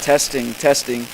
Testing, testing.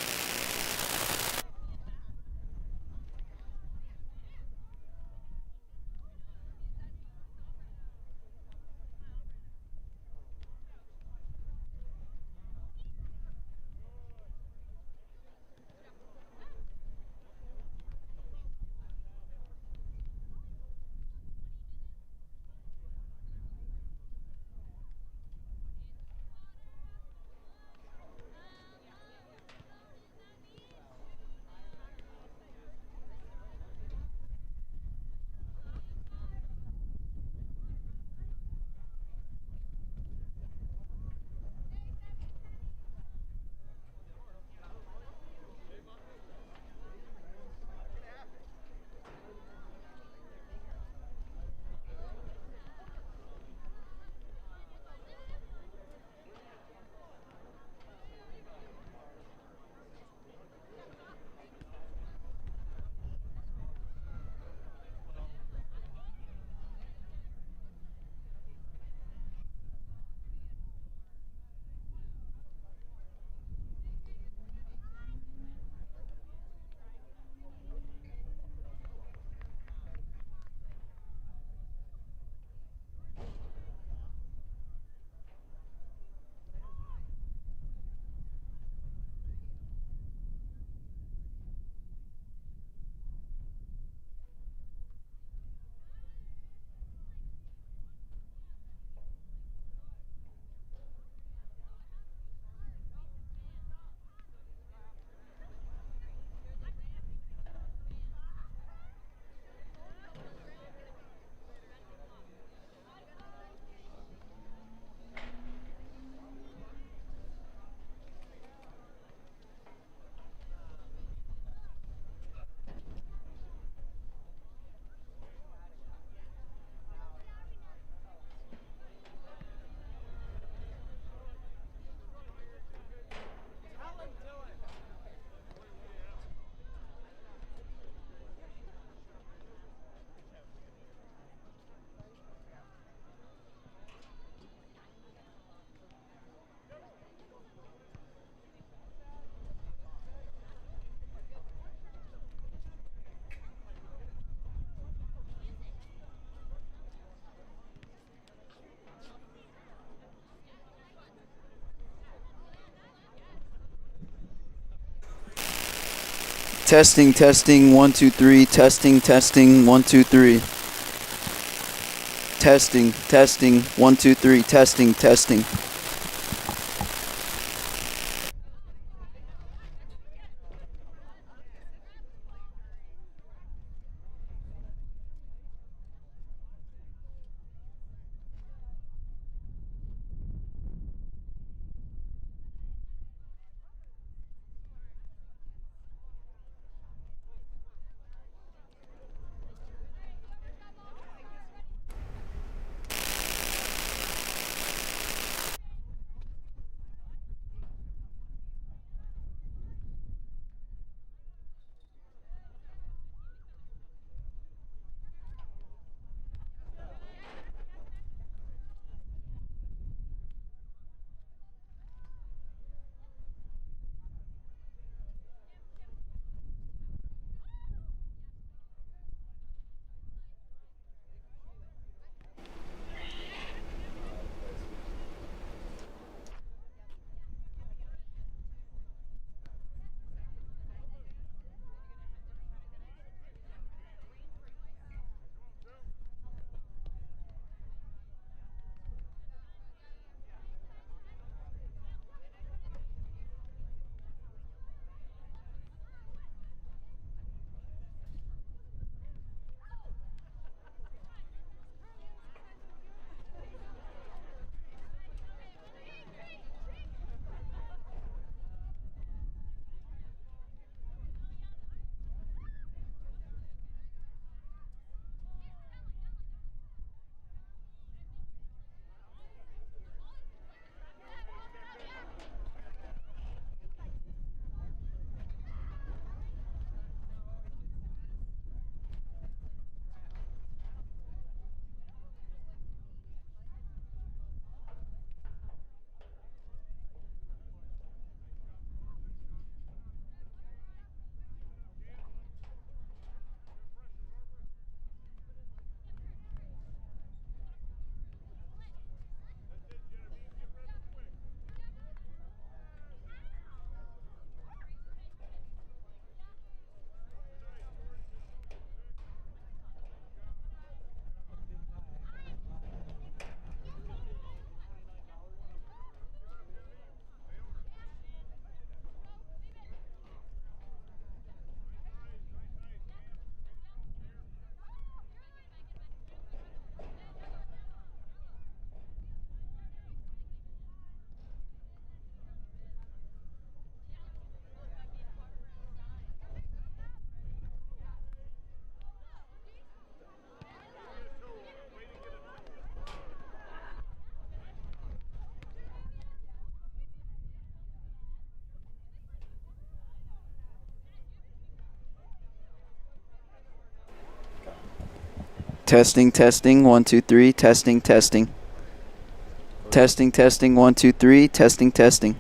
Testing, testing, 1, 2, 3. Testing, testing, 1, 2, 3. Testing, testing, 1, 2, 3. Testing, testing. Testing, testing, 1, 2, 3, testing, testing. Testing, testing, 1, 2, 3, testing, testing.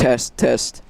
Test, test.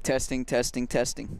Testing, testing, testing.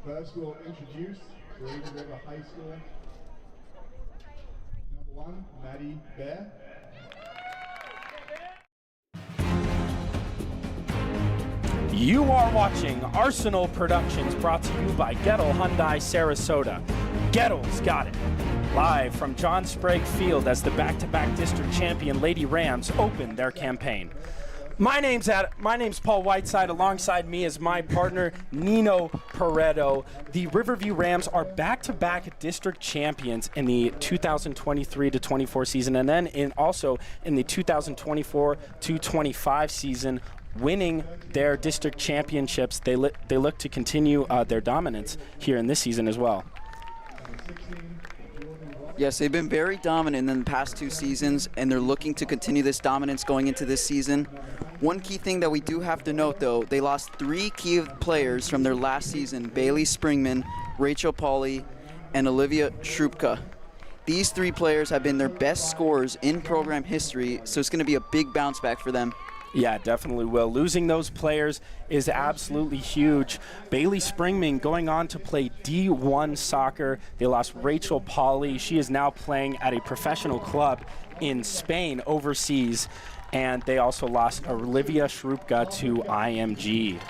First, we'll introduce Braden River High School. Number 1, Maddie Bear. You are watching Arsenal Productions, brought to you by Gettle Hyundai Sarasota. Gettle's got it. Live from John Sprague Field as the back-to-back district champion Lady Rams open their campaign. My name's Paul Whiteside. Alongside me is my partner, Nino Pareto. The Riverview Rams are back-to-back district champions in the 2023-24 season, and then also in the 2024-25 season, winning their district championships. They look to continue their dominance here in this season as well. Yes, they've been very dominant in the past 2 seasons, and they're looking to continue this dominance going into this season. One key thing that we do have to note, though, they lost 3 key players from their last season: Bailey Springman, Rachel Pauly, and Olivia Shrupka. These 3 players have been their best scorers in program history, so it's going to be a big bounce back for them. Yeah, definitely will. Losing those players is absolutely huge. Bailey Springman going on to play D1 soccer. They lost Rachel Pauly. She is now playing at a professional club in Spain overseas. And they also lost Olivia Shrupka to IMG.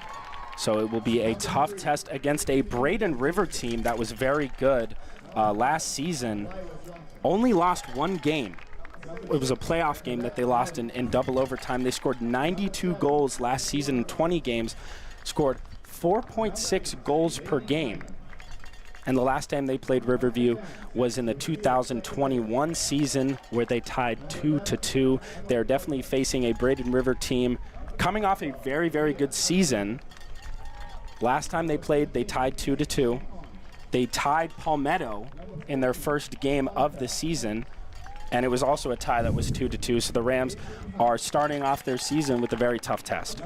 So it will be a tough test against a Braden River team that was very good last season. Only lost 1 game. It was a playoff game that they lost in double overtime. They scored 92 goals last season in 20 games, scored 4.6 goals per game. And the last time they played Riverview was in the 2021 season, where they tied 2-2. They're definitely facing a Braden River team coming off a very, very good season. Last time they played, they tied 2-2. They tied Palmetto in their first game of the season, and it was also a tie that was 2-2. So the Rams are starting off their season with a very tough test.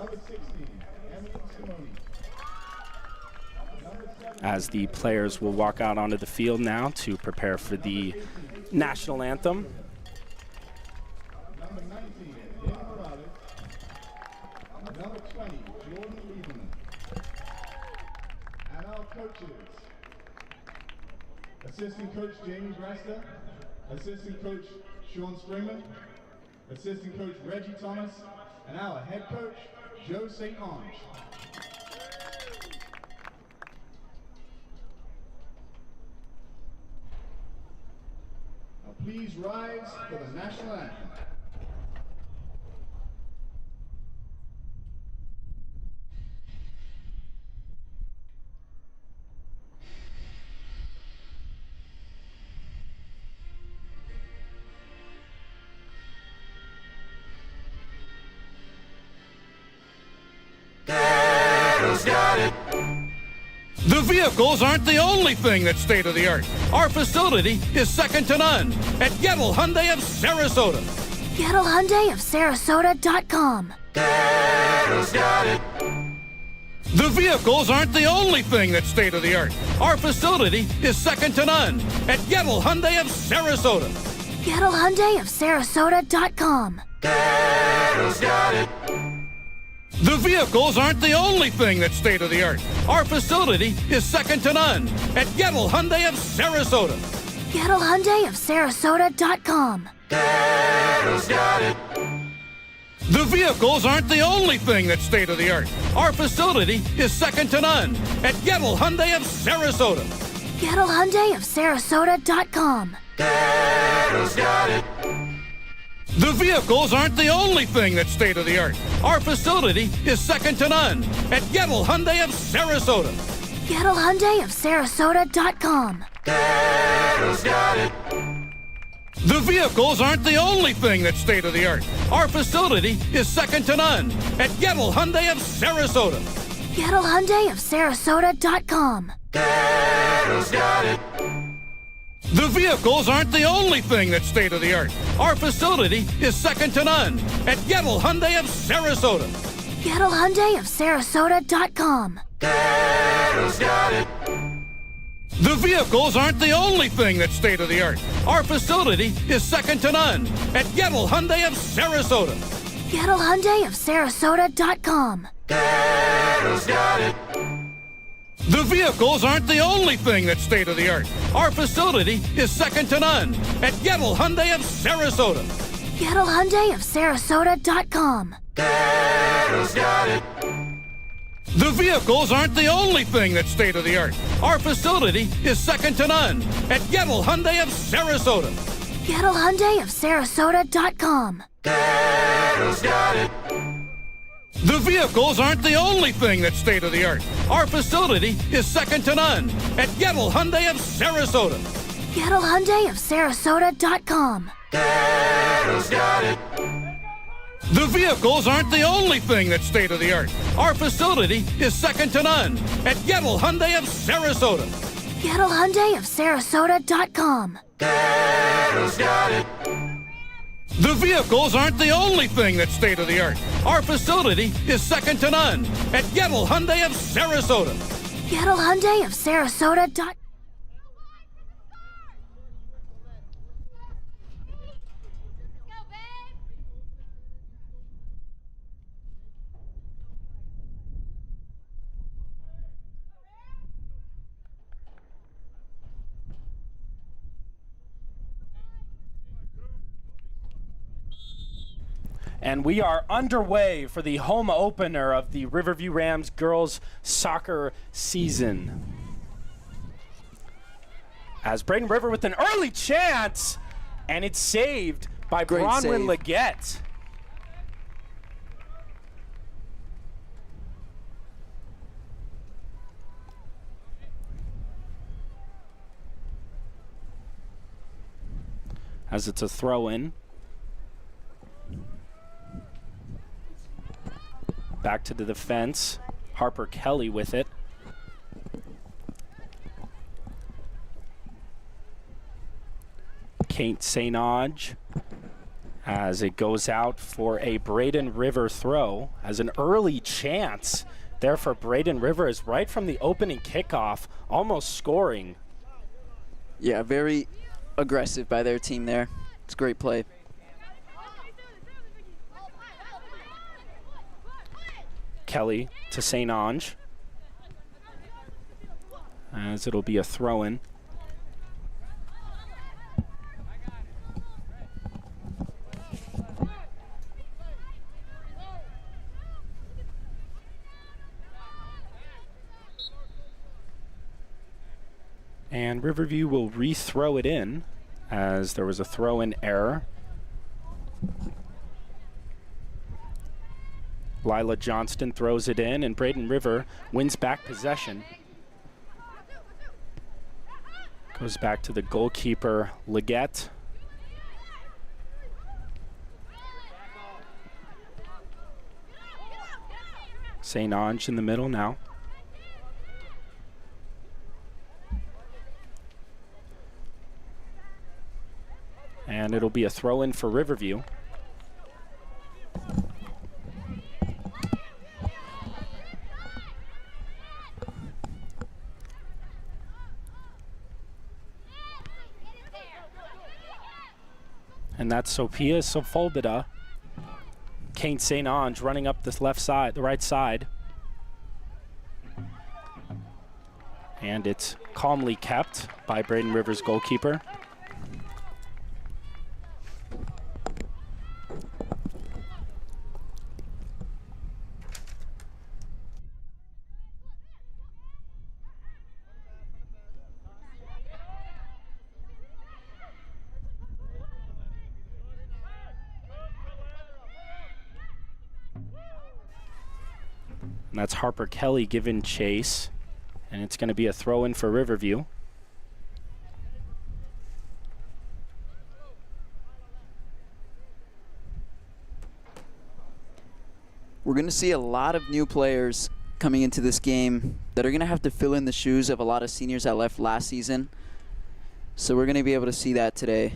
As the players will walk out onto the field now to prepare for the national anthem. Number 19, Dana Morales. Number 20, Jordan Lieberman. And our coaches: Assistant Coach Jamie Grasta, Assistant Coach Sean Springman, Assistant Coach Reggie Thomas, and our Head Coach Joe St. Ange. Now please rise for the national anthem. Got it. The vehicles aren't the only thing that's state-of-the-art. Our facility is second to none at Gettle Hyundai of Sarasota. GettleHyundaiofSarasota.com. Gettle's got it. The vehicles aren't the only thing that's state-of-the-art. Our facility is second to none at Gettle Hyundai of Sarasota. GettleHyundaiofSarasota.com. Gettle's got it. The vehicles aren't the only thing that's state-of-the-art. Our facility is second to none at Gettle Hyundai of Sarasota. GettleHyundaiofSarasota.com. Gettle's got it. The vehicles aren't the only thing that's state-of-the-art. Our facility is second to none at Gettle Hyundai of Sarasota. GettleHyundaiofSarasota.com. Gettle's got it. The vehicles aren't the only thing that's state-of-the-art. Our facility is second to none at Gettle Hyundai of Sarasota. GettleHyundaiofSarasota.com. Gettle's got it. The vehicles aren't the only thing that's state-of-the-art. Our facility is second to none at Gettle Hyundai of Sarasota. GettleHyundaiofSarasota.com. Gettle's got it. The vehicles aren't the only thing that's state-of-the-art. Our facility is second to none at Gettle Hyundai of Sarasota. GettleHyundaiofSarasota.com. Gettle's got it. The vehicles aren't the only thing that's state-of-the-art. Our facility is second to none at Gettle Hyundai of Sarasota. GettleHyundaiofSarasota.com. Gettle's got it. The vehicles aren't the only thing that's state-of-the-art. Our facility is second to none at Gettle Hyundai of Sarasota. Gettle Hyundai of Sarasota.com. Gettle's got it. The vehicles aren't the only thing that's state-of-the-art. Our facility is second to none at Gettle Hyundai of Sarasota. Gettle Hyundai of Sarasota.com. Gettle's got it. The vehicles aren't the only thing that's state-of-the-art. Our facility is second to none at Gettle Hyundai of Sarasota. Gettle Hyundai of Sarasota.com. Gettle's got it. The vehicles aren't the only thing that's state-of-the-art. Our facility is second to none at Gettle Hyundai of Sarasota. Gettle Hyundai of Sarasota.com. Gettle's got it. The vehicles aren't the only thing that's state-of-the-art. Our facility is second to none at Gettle Hyundai of Sarasota. Gettle Hyundai of Sarasota. And we are underway for the home opener of the Riverview Rams girls soccer season. As Braden River with an early chance, and it's saved by Great Bronwyn save. Leggett. As it's a throw-in. Back to the defense. Harper Kelly with it. Kate St. Onge as it goes out for a Braden River throw. As an early chance there for Braden River is right from the opening kickoff, almost scoring. Yeah, very aggressive by their team there. It's a great play. Kelly to St. Onge as it'll be a throw-in. And Riverview will re-throw it in as there was a throw-in error. Lila Johnston throws it in, and Braden River wins back possession. Goes back to the goalkeeper, Leggett. St. Onge in the middle now. And it'll be a throw-in for Riverview. And that's Sophia Sepulveda. Kate St. Onge running up this left side, the right side. And it's calmly kept by Braden River's goalkeeper. And that's Harper Kelly giving chase. And it's going to be a throw-in for Riverview. We're going to see a lot of new players coming into this game that are going to have to fill in the shoes of a lot of seniors that left last season. So we're going to be able to see that today.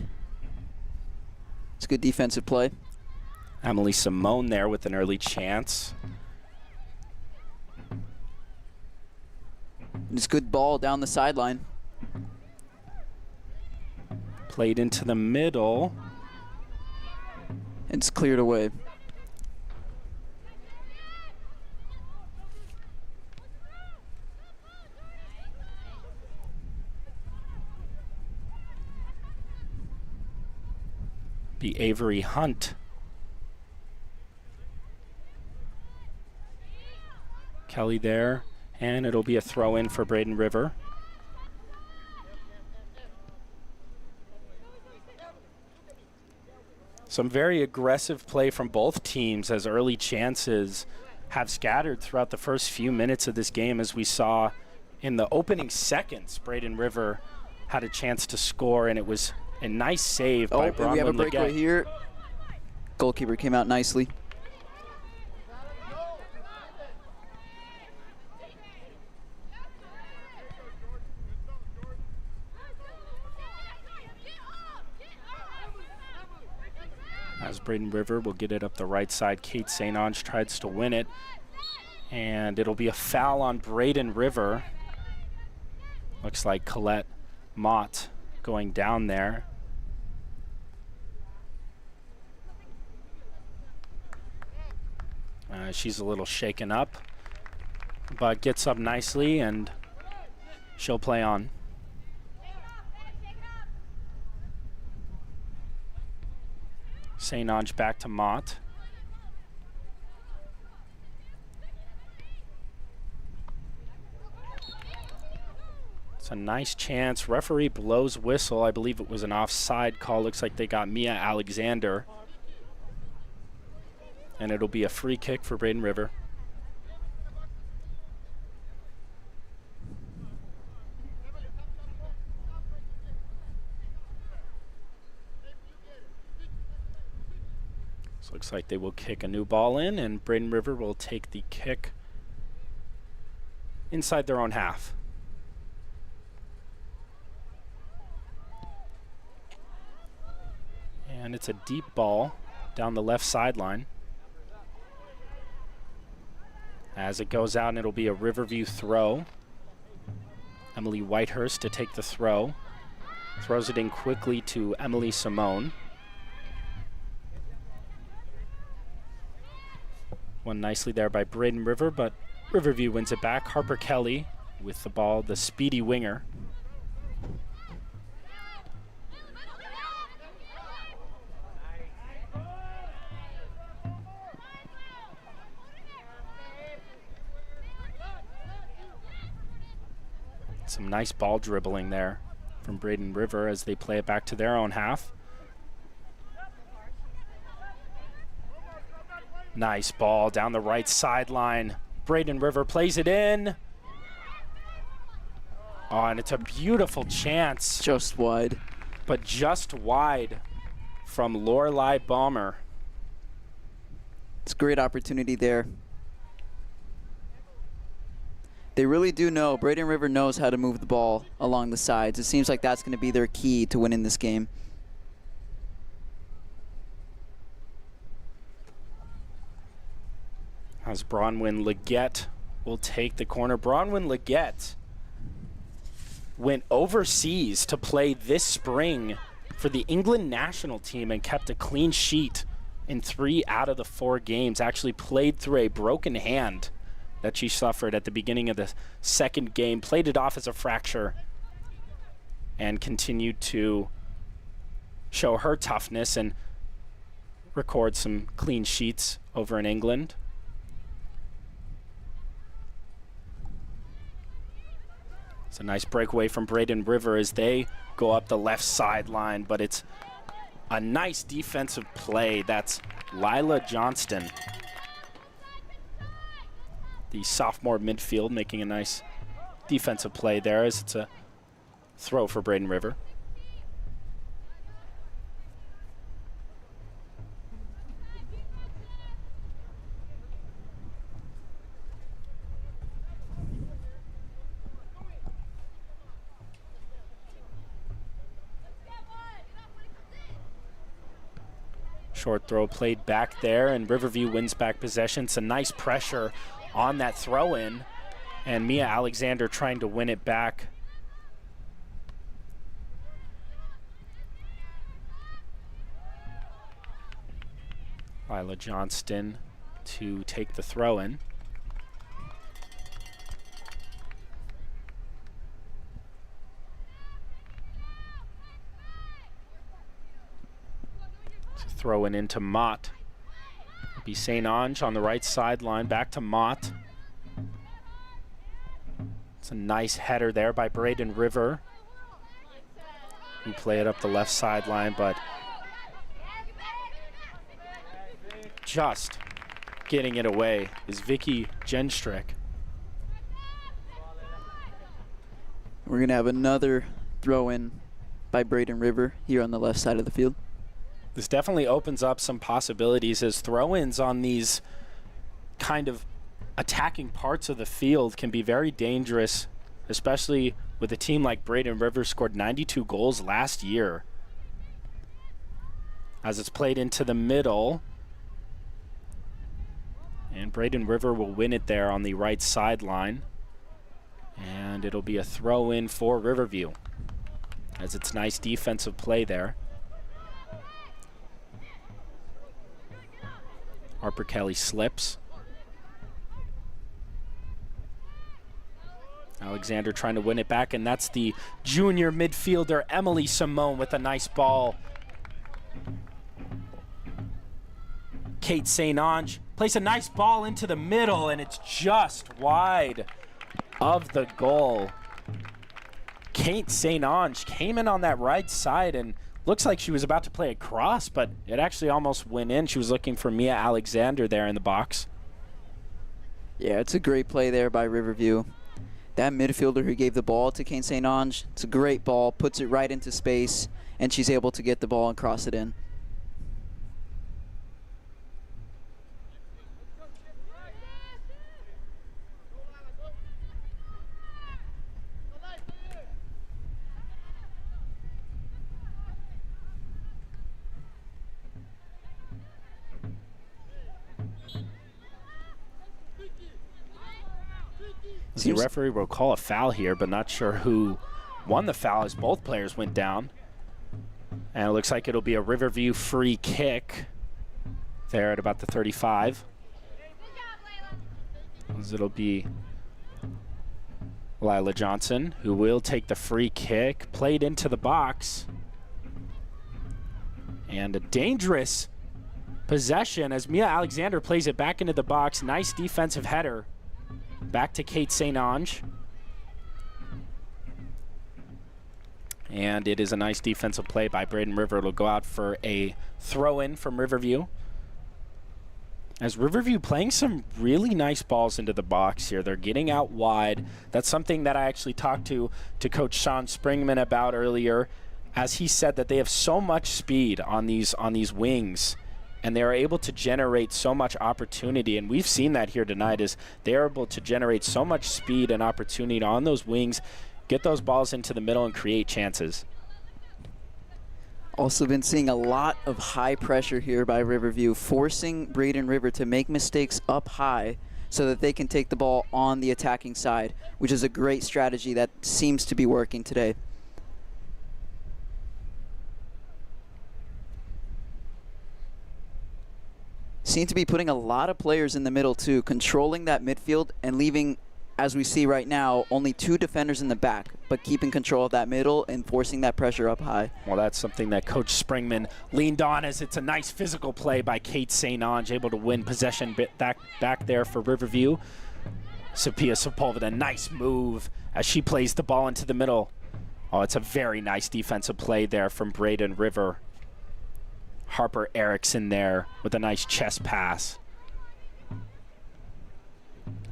It's good defensive play. Emily Simone there with an early chance. It's good ball down the sideline. Played into the middle. It's cleared away. Be Avery Hunt. Kelly there, and it'll be a throw in for Braden River. Some very aggressive play from both teams as early chances have scattered throughout the first few minutes of this game, as we saw in the opening seconds. Braden River had a chance to score, and it was a nice save by Bronwyn. We have a break Leggett. right here. Goalkeeper came out nicely. As Braden River will get it up the right side. Kate St. Ange tries to win it. And it'll be a foul on Braden River. Looks like Colette Mott going down there. She's a little shaken up, but gets up nicely, and she'll play on. St. Ange back to Mott. It's a nice chance. Referee blows whistle. I believe it was an offside call. Looks like they got Mia Alexander. And it'll be a free kick for Braden River. So looks like they will kick a new ball in, and Braden River will take the kick inside their own half. And it's a deep ball down the left sideline. As it goes out, and it'll be a Riverview throw. Emily Whitehurst to take the throw. Throws it in quickly to Emily Simone. Won nicely there by Braden River, but Riverview wins it back. Harper Kelly with the ball, the speedy winger. Some nice ball dribbling there from Braden River as they play it back to their own half. Nice ball down the right sideline. Braden River plays it in. Oh, and it's a beautiful chance. Just wide. But just wide from Lorelei Balmer. It's a great opportunity there. They really do know, Braden River knows how to move the ball along the sides. It seems like that's going to be their key to winning this game. As Bronwyn Leggett will take the corner. Bronwyn Leggett went overseas to play this spring for the England national team and kept a clean sheet in 3 out of the 4 games. Actually played through a broken hand that she suffered at the beginning of the second game, played it off as a fracture, and continued to show her toughness and record some clean sheets over in England. It's a nice breakaway from Braden River as they go up the left sideline, but it's a nice defensive play. That's Lila Johnston, the sophomore midfield, making a nice defensive play there as it's a throw for Braden River. Short throw played back there, and Riverview wins back possession. It's a nice pressure on that throw-in, and Mia Alexander trying to win it back. Lila Johnston to take the throw-in. throw it into Mott. It'll be St. Ange on the right sideline, back to Mott. It's a nice header there by Braden River, who play it up the left sideline, but just getting it away is Vicky Genstrick. We're going to have another throw-in by Braden River here on the left side of the field. This definitely opens up some possibilities, as throw-ins on these kind of attacking parts of the field can be very dangerous, especially with a team like Braden River scored 92 goals last year. As it's played into the middle, and Braden River will win it there on the right sideline. And it'll be a throw-in for Riverview, as it's nice defensive play there. Harper Kelly slips. Alexander trying to win it back, and that's the junior midfielder Emily Simone with a nice ball. Kate St. Ange plays a nice ball into the middle, and it's just wide of the goal. Kate St. Ange came in on that right side and looks like she was about to play a cross, but it actually almost went in. She was looking for Mia Alexander there in the box. Yeah, it's a great play there by Riverview. That midfielder who gave the ball to Kate St. Ange, it's a great ball, puts it right into space, and she's able to get the ball and cross it in. The referee will call a foul here, but not sure who won the foul, as both players went down. And it looks like it'll be a Riverview free kick there at about the 35. As it'll be Lila Johnson, who will take the free kick, played into the box. And a dangerous possession as Mia Alexander plays it back into the box. Nice defensive header. Back to Kate St. Ange. And it is a nice defensive play by Braden River. It'll go out for a throw-in from Riverview. As Riverview playing some really nice balls into the box here. They're getting out wide. That's something that I actually talked to Coach Sean Springman about earlier, as he said that they have so much speed on these wings, and they are able to generate so much opportunity. And we've seen that here tonight, is they are able to generate so much speed and opportunity on those wings, get those balls into the middle and create chances. Also been seeing a lot of high pressure here by Riverview, forcing Braden River to make mistakes up high so that they can take the ball on the attacking side, which is a great strategy that seems to be working today. Seem to be putting a lot of players in the middle too, controlling that midfield and leaving, as we see right now, only 2 defenders in the back, but keeping control of that middle and forcing that pressure up high. Well, that's something that Coach Springman leaned on, as it's a nice physical play by Kate St. Ange, able to win possession back there for Riverview. Sophia Sepulveda, nice move as she plays the ball into the middle. Oh, it's a very nice defensive play there from Braden River. Harper Erickson there with a nice chest pass.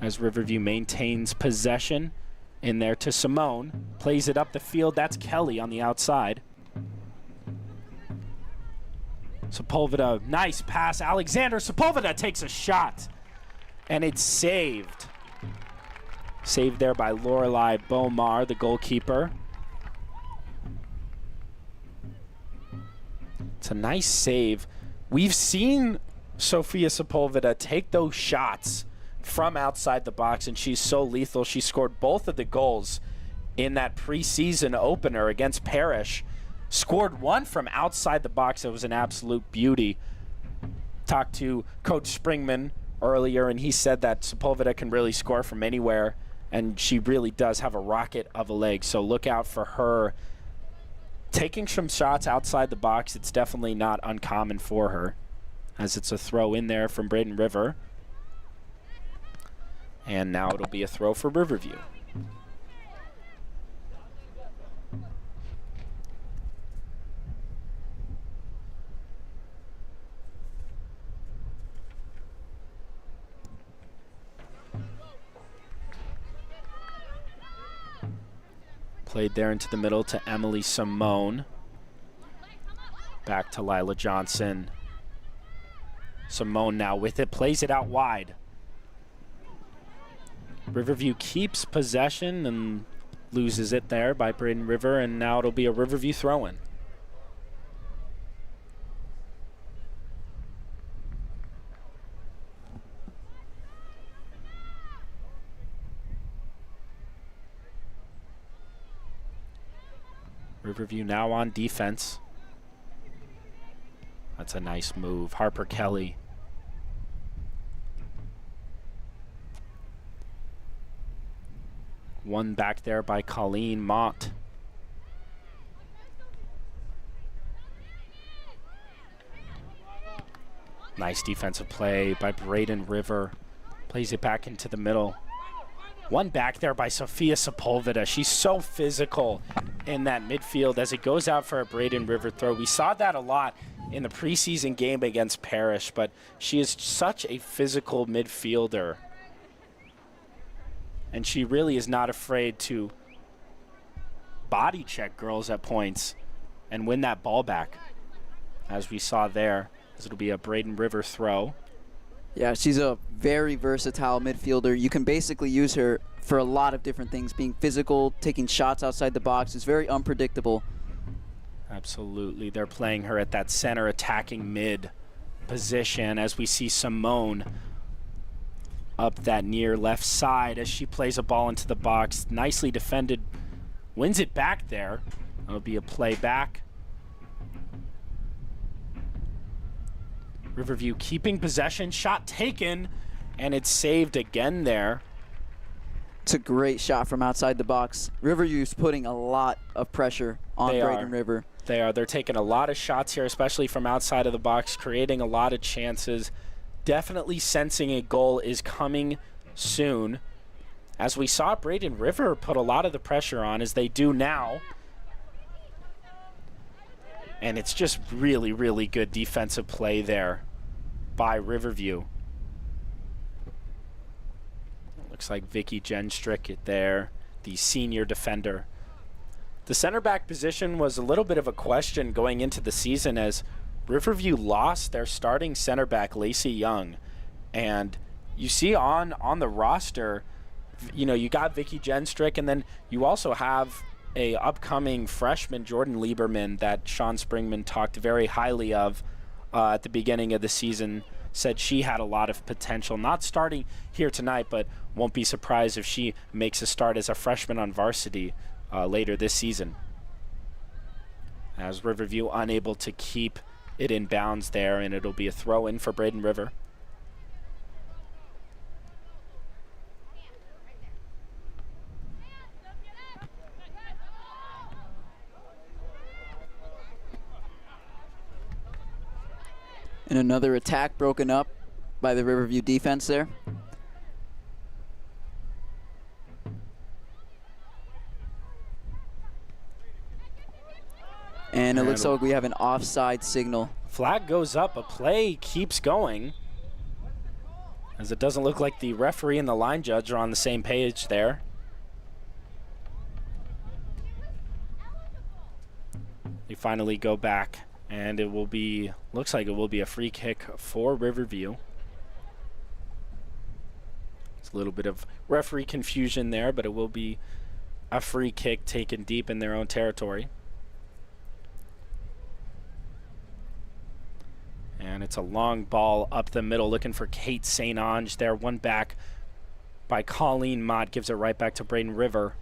As Riverview maintains possession in there to Simone. Plays it up the field. That's Kelly on the outside. Sepulveda, nice pass. Alexander Sepulveda takes a shot. And it's saved. Saved there by Lorelei Bomar, the goalkeeper. It's a nice save. We've seen Sophia Sepulveda take those shots from outside the box, and she's so lethal. She scored both of the goals in that preseason opener against Parrish. Scored one from outside the box. It was an absolute beauty. Talked to Coach Springman earlier, and he said that Sepulveda can really score from anywhere, and she really does have a rocket of a leg. So look out for her taking some shots outside the box. It's definitely not uncommon for her, as it's a throw in there from Braden River. And now it'll be a throw for Riverview. Played there into the middle to Emily Simone. Back to Lila Johnson. Simone now with it, plays it out wide. Riverview keeps possession and loses it there by Braden River, and now it'll be a Riverview throw-in. Riverview now on defense. That's a nice move. Harper Kelly. One back there by Colleen Mott. Nice defensive play by Braden River. Plays it back into the middle. One back there by Sofia Sepulveda. She's so physical in that midfield as it goes out for a Braden River throw. We saw that a lot in the preseason game against Parrish, but she is such a physical midfielder. And she really is not afraid to body check girls at points and win that ball back, as we saw there, as it'll be a Braden River throw. Yeah, she's a very versatile midfielder. You can basically use her for a lot of different things. Being physical, taking shots outside the box is very unpredictable. Absolutely. They're playing her at that center attacking mid position as we see Simone up that near left side as she plays a ball into the box. Nicely defended. Wins it back there. It'll be a play back. Riverview keeping possession, shot taken, and it's saved again there. It's a great shot from outside the box. Riverview's putting a lot of pressure on Braden River. They are. They're taking a lot of shots here, especially from outside of the box, creating a lot of chances. Definitely sensing a goal is coming soon. As we saw Braden River put a lot of the pressure on, as they do now. And it's just really, really good defensive play there by Riverview. Looks like Vicky Genstrick there, the senior defender. The center back position was a little bit of a question going into the season as Riverview lost their starting center back, Lacey Young. And you see on the roster, you know, you got Vicky Genstrick, and then you also have a upcoming freshman, Jordan Lieberman, that Sean Springman talked very highly of at the beginning of the season. Said she had a lot of potential, not starting here tonight, but won't be surprised if she makes a start as a freshman on varsity later this season. As Riverview unable to keep it in bounds there, and it'll be a throw in for Braden River. And another attack broken up by the Riverview defense there. And it looks like we have an offside signal. Flag goes up, a play keeps going, as it doesn't look like the referee and the line judge are on the same page there. They finally go back, and it will be, looks like it will be a free kick for Riverview. It's a little bit of referee confusion there, but it will be a free kick taken deep in their own territory. And it's a long ball up the middle, looking for Kate St. Ange there. One back by Colleen Mott, gives it right back to Braden River.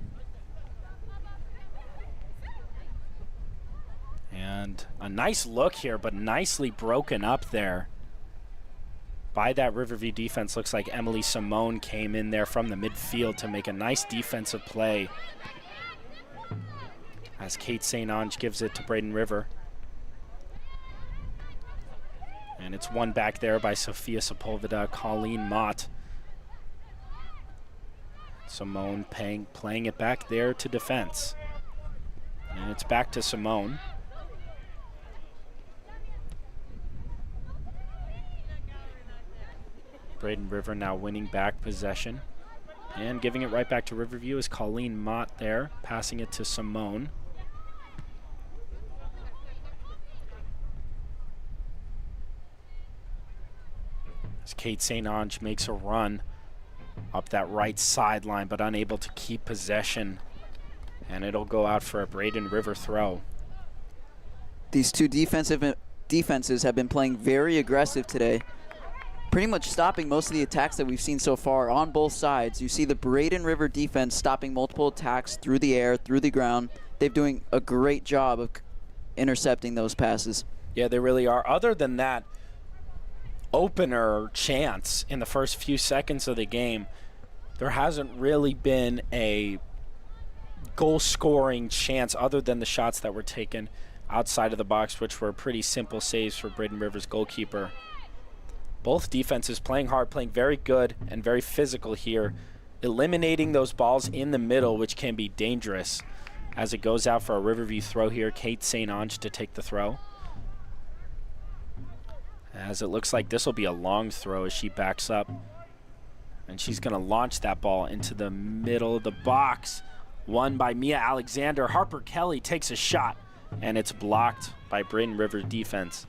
And a nice look here, but nicely broken up there by that Riverview defense. Looks like Emily Simone came in there from the midfield to make a nice defensive play. as Kate St. Ange gives it to Braden River. And it's won back there by Sofia Sepulveda, Colleen Mott. Simone playing it back there to defense. And it's back to Simone. Braden River now winning back possession. And giving it right back to Riverview is Colleen Mott there, passing it to Simone. As Kate St. Ange makes a run up that right sideline, but unable to keep possession. And it'll go out for a Braden River throw. These two defenses have been playing very aggressive today, pretty much stopping most of the attacks that we've seen so far on both sides. You see the Braden River defense stopping multiple attacks through the air, through the ground. They're doing a great job of intercepting those passes. Yeah, they really are. Other than that opener chance in the first few seconds of the game, there hasn't really been a goal-scoring chance other than the shots that were taken outside of the box, which were pretty simple saves for Braden River's goalkeeper. Both defenses playing hard, playing very good and very physical here, eliminating those balls in the middle, which can be dangerous. As it goes out for a Riverview throw here, Kate St. Ange to take the throw. As it looks like this will be a long throw as she backs up. And she's going to launch that ball into the middle of the box. Won by Mia Alexander. Harper Kelly takes a shot, and it's blocked by Braden River's defense.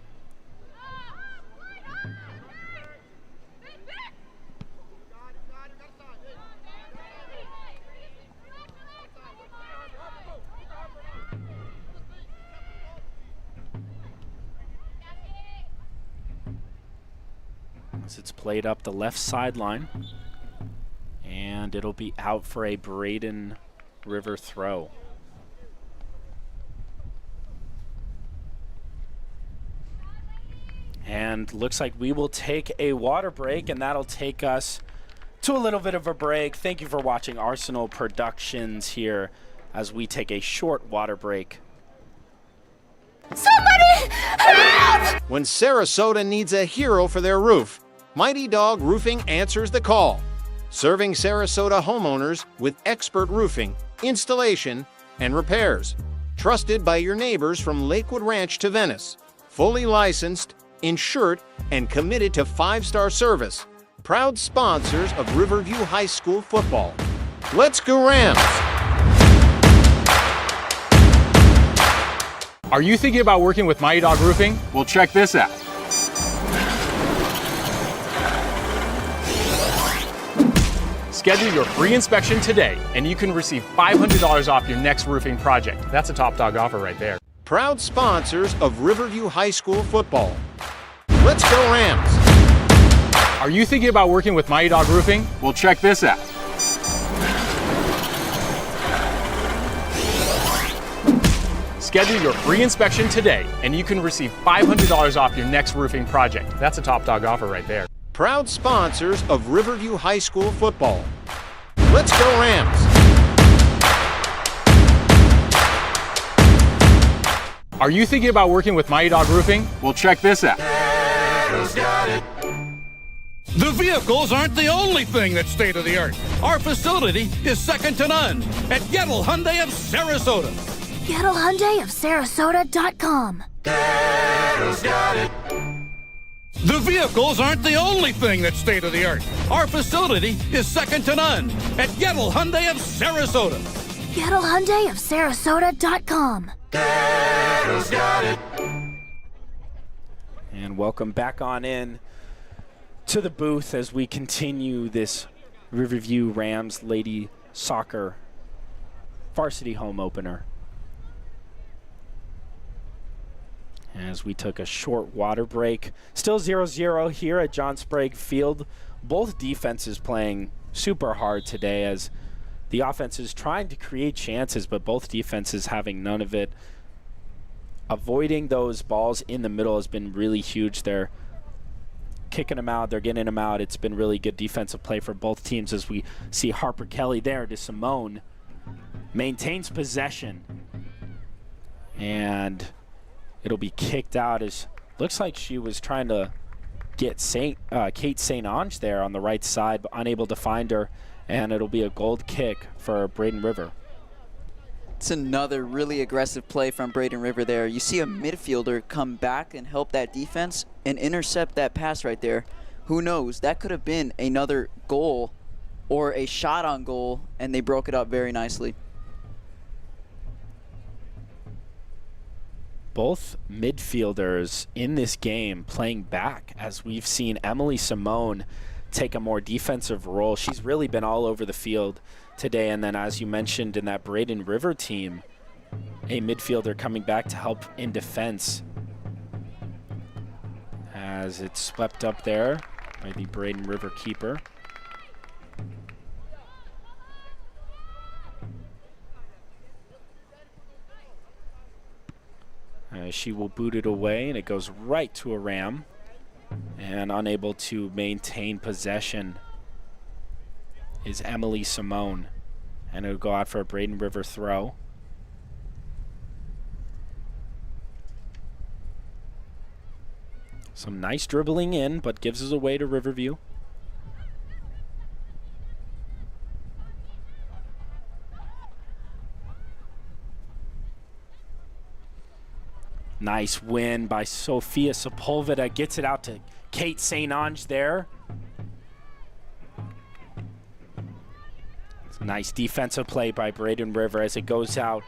As it's played up the left sideline, and it'll be out for a Braden River throw. And looks like we will take a water break, and that'll take us to a little bit of a break. Thank you for watching Arsenal Productions here as we take a short water break. Somebody help! When Sarasota needs a hero for their roof, Mighty Dog Roofing answers the call. Serving Sarasota homeowners with expert roofing, installation, and repairs. Trusted by your neighbors from Lakewood Ranch to Venice. Fully licensed, insured, and committed to 5-star service. Proud sponsors of Riverview High School football. Let's go Rams! Are you thinking about working with Mighty Dog Roofing? Well, check this out. Schedule your free inspection today, and you can receive $500 off your next roofing project. That's a top dog offer right there. Proud sponsors of Riverview High School football. Let's go Rams! Are you thinking about working with Mighty Dog Roofing? Well, check this out. Schedule your free inspection today, and you can receive $500 off your next roofing project. That's a top dog offer right there. Proud sponsors of Riverview High School football. Let's go Rams! Are you thinking about working with Mighty Dog Roofing? Well, check this out. The vehicles aren't the only thing that's state-of-the-art. Our facility is second to none at Gettle Hyundai of Sarasota. Gettle Hyundai of Sarasota.com. The vehicles aren't the only thing that's state-of-the-art. Our facility is second to none at Gettle Hyundai of Sarasota. Gettle Hyundai of Sarasota.com. And welcome back on in to the booth as we continue this Riverview Rams Lady Soccer varsity home opener. As we took a short water break. Still 0-0 here at John Sprague Field. Both defenses playing super hard today as the offense is trying to create chances, but both defenses having none of it. Avoiding those balls in the middle has been really huge. They're kicking them out. They're getting them out. It's been really good defensive play for both teams as we see Harper Kelly there to Simone. Maintains possession. And it'll be kicked out as looks like she was trying to get Kate St. Ange there on the right side, but unable to find her. And it'll be a gold kick for Braden River. It's another really aggressive play from Braden River there. You see a midfielder come back and help that defense and intercept that pass right there. Who knows? That could have been another goal or a shot on goal, and they broke it up very nicely. Both midfielders in this game playing back, as we've seen Emily Simone take a more defensive role. She's really been all over the field today. And then, as you mentioned, in that Braden River team, a midfielder coming back to help in defense. As it's swept up there by the Braden River keeper. She will boot it away, and it goes right to a Ram. And unable to maintain possession is Emily Simone. And it'll go out for a Braden River throw. Some nice dribbling in, but gives us away to Riverview. Nice win by Sofia Sepulveda. Gets it out to Kate St. Ange there. It's a nice defensive play by Braden River as it goes out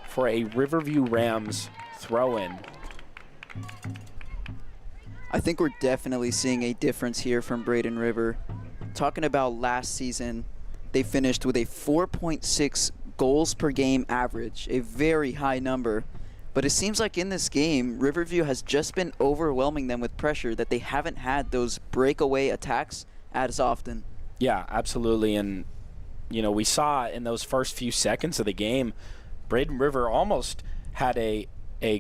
for a Riverview Rams throw-in. I think we're definitely seeing a difference here from Braden River. Talking about last season, they finished with a 4.6 goals per game average, a very high number. But it seems like in this game, Riverview has just been overwhelming them with pressure, that they haven't had those breakaway attacks as often. Yeah, absolutely. And, you know, we saw in those first few seconds of the game, Braden River almost had a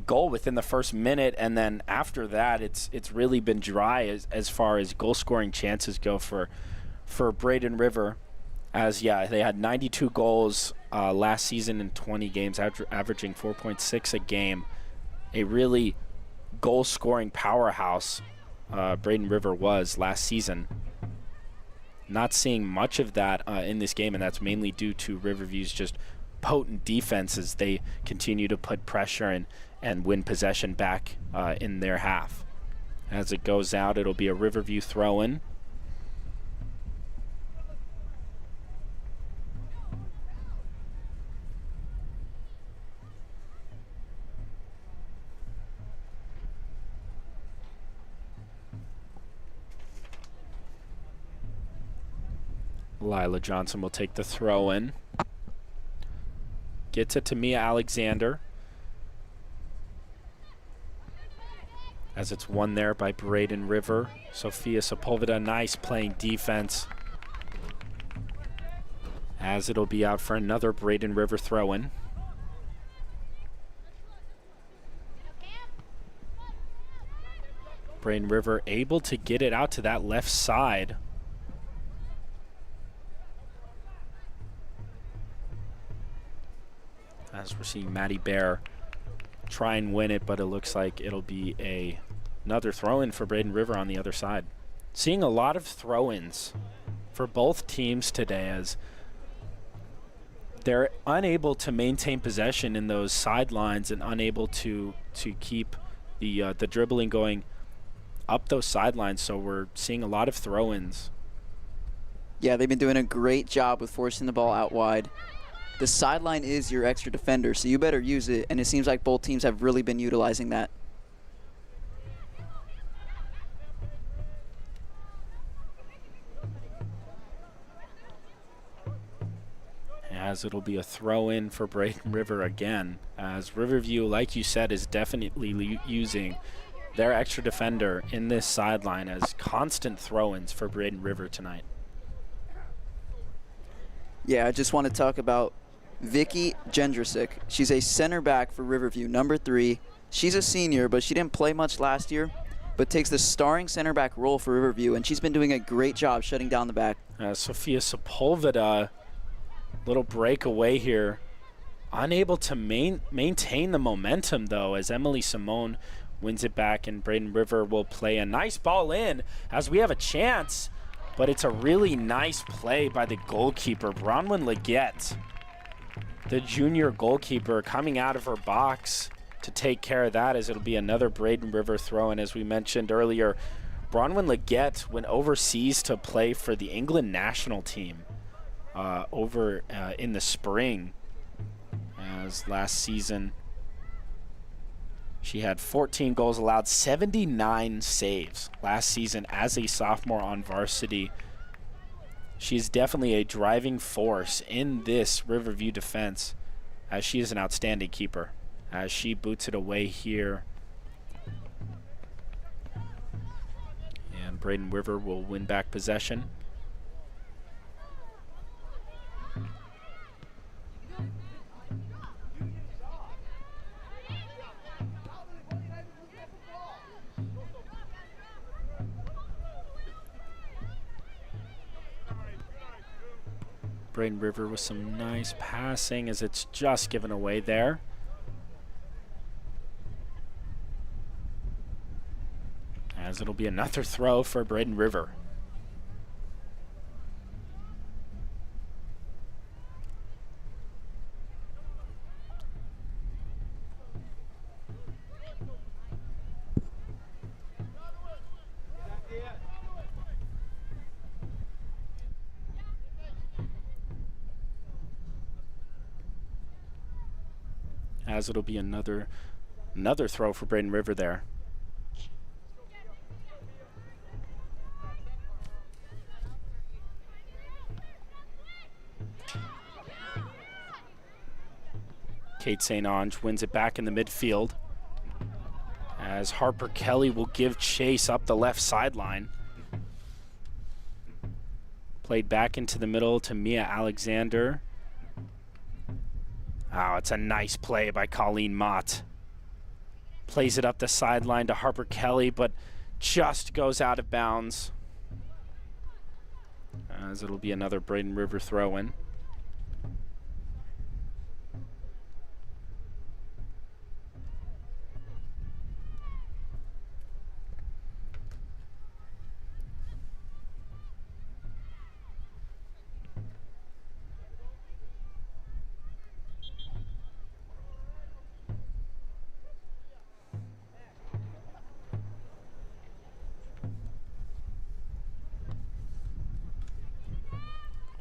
goal within the first minute, and then after that, it's really been dry as far as goal-scoring chances go for Braden River. As, yeah, they had 92 goals last season in 20 games, averaging 4.6 a game. A really goal-scoring powerhouse Braden River was last season. Not seeing much of that in this game, and that's mainly due to Riverview's just potent defense as they continue to put pressure and win possession back in their half. As it goes out, it'll be a Riverview throw-in. Lila Johnson will take the throw in. Gets it to Mia Alexander. As it's won there by Braden River. Sofia Sepulveda, nice playing defense. As it'll be out for another Braden River throw in. Braden River able to get it out to that left side. As we're seeing Maddie Bear try and win it, but it looks like it'll be another throw-in for Braden River on the other side. Seeing a lot of throw-ins for both teams today as they're unable to maintain possession in those sidelines and unable to keep the dribbling going up those sidelines, so we're seeing a lot of throw-ins. Yeah, they've been doing a great job with forcing the ball out wide. The sideline is your extra defender, so you better use it, and it seems like both teams have really been utilizing that. As it'll be a throw-in for Braden River again, as Riverview, like you said, is definitely using their extra defender in this sideline as constant throw-ins for Braden River tonight. Yeah, I just want to talk about Vicky Jendrisic. She's a center back for Riverview, number 3. She's a senior, but she didn't play much last year, but takes the starring center back role for Riverview, and she's been doing a great job shutting down the back. Sofia Sepulveda, little breakaway here unable to maintain the momentum, though, as Emily Simone wins it back, and Braden River will play a nice ball in as we have a chance, but it's a really nice play by the goalkeeper, Bronwyn Leggett, the junior goalkeeper, coming out of her box to take care of that, as it'll be another Braden River throw. And as we mentioned earlier, Bronwyn Leggett went overseas to play for the England national team over in the spring, as last season she had 14 goals allowed, 79 saves last season as a sophomore on varsity. She's definitely a driving force in this Riverview defense, as she is an outstanding keeper, as she boots it away here. And Braden River will win back possession. Braden River with some nice passing, as it's just given away there. As it'll be another throw for Braden River. As it'll be another throw for Braden River there. Kate St. Ange wins it back in the midfield, as Harper Kelly will give chase up the left sideline. Played back into the middle to Mia Alexander. Oh, it's a nice play by Colleen Mott. Plays it up the sideline to Harper Kelly, but just goes out of bounds, as it'll be another Braden River throw-in.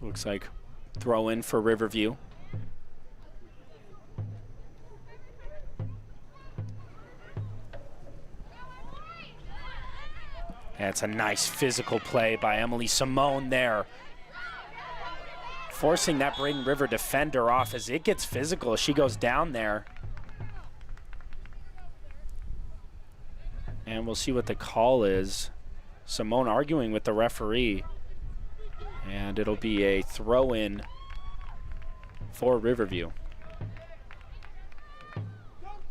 Looks like throw in for Riverview. That's a nice physical play by Emily Simone there, forcing that Braden River defender off as it gets physical. She goes down there. And we'll see what the call is. Simone arguing with the referee. And it'll be a throw-in for Riverview.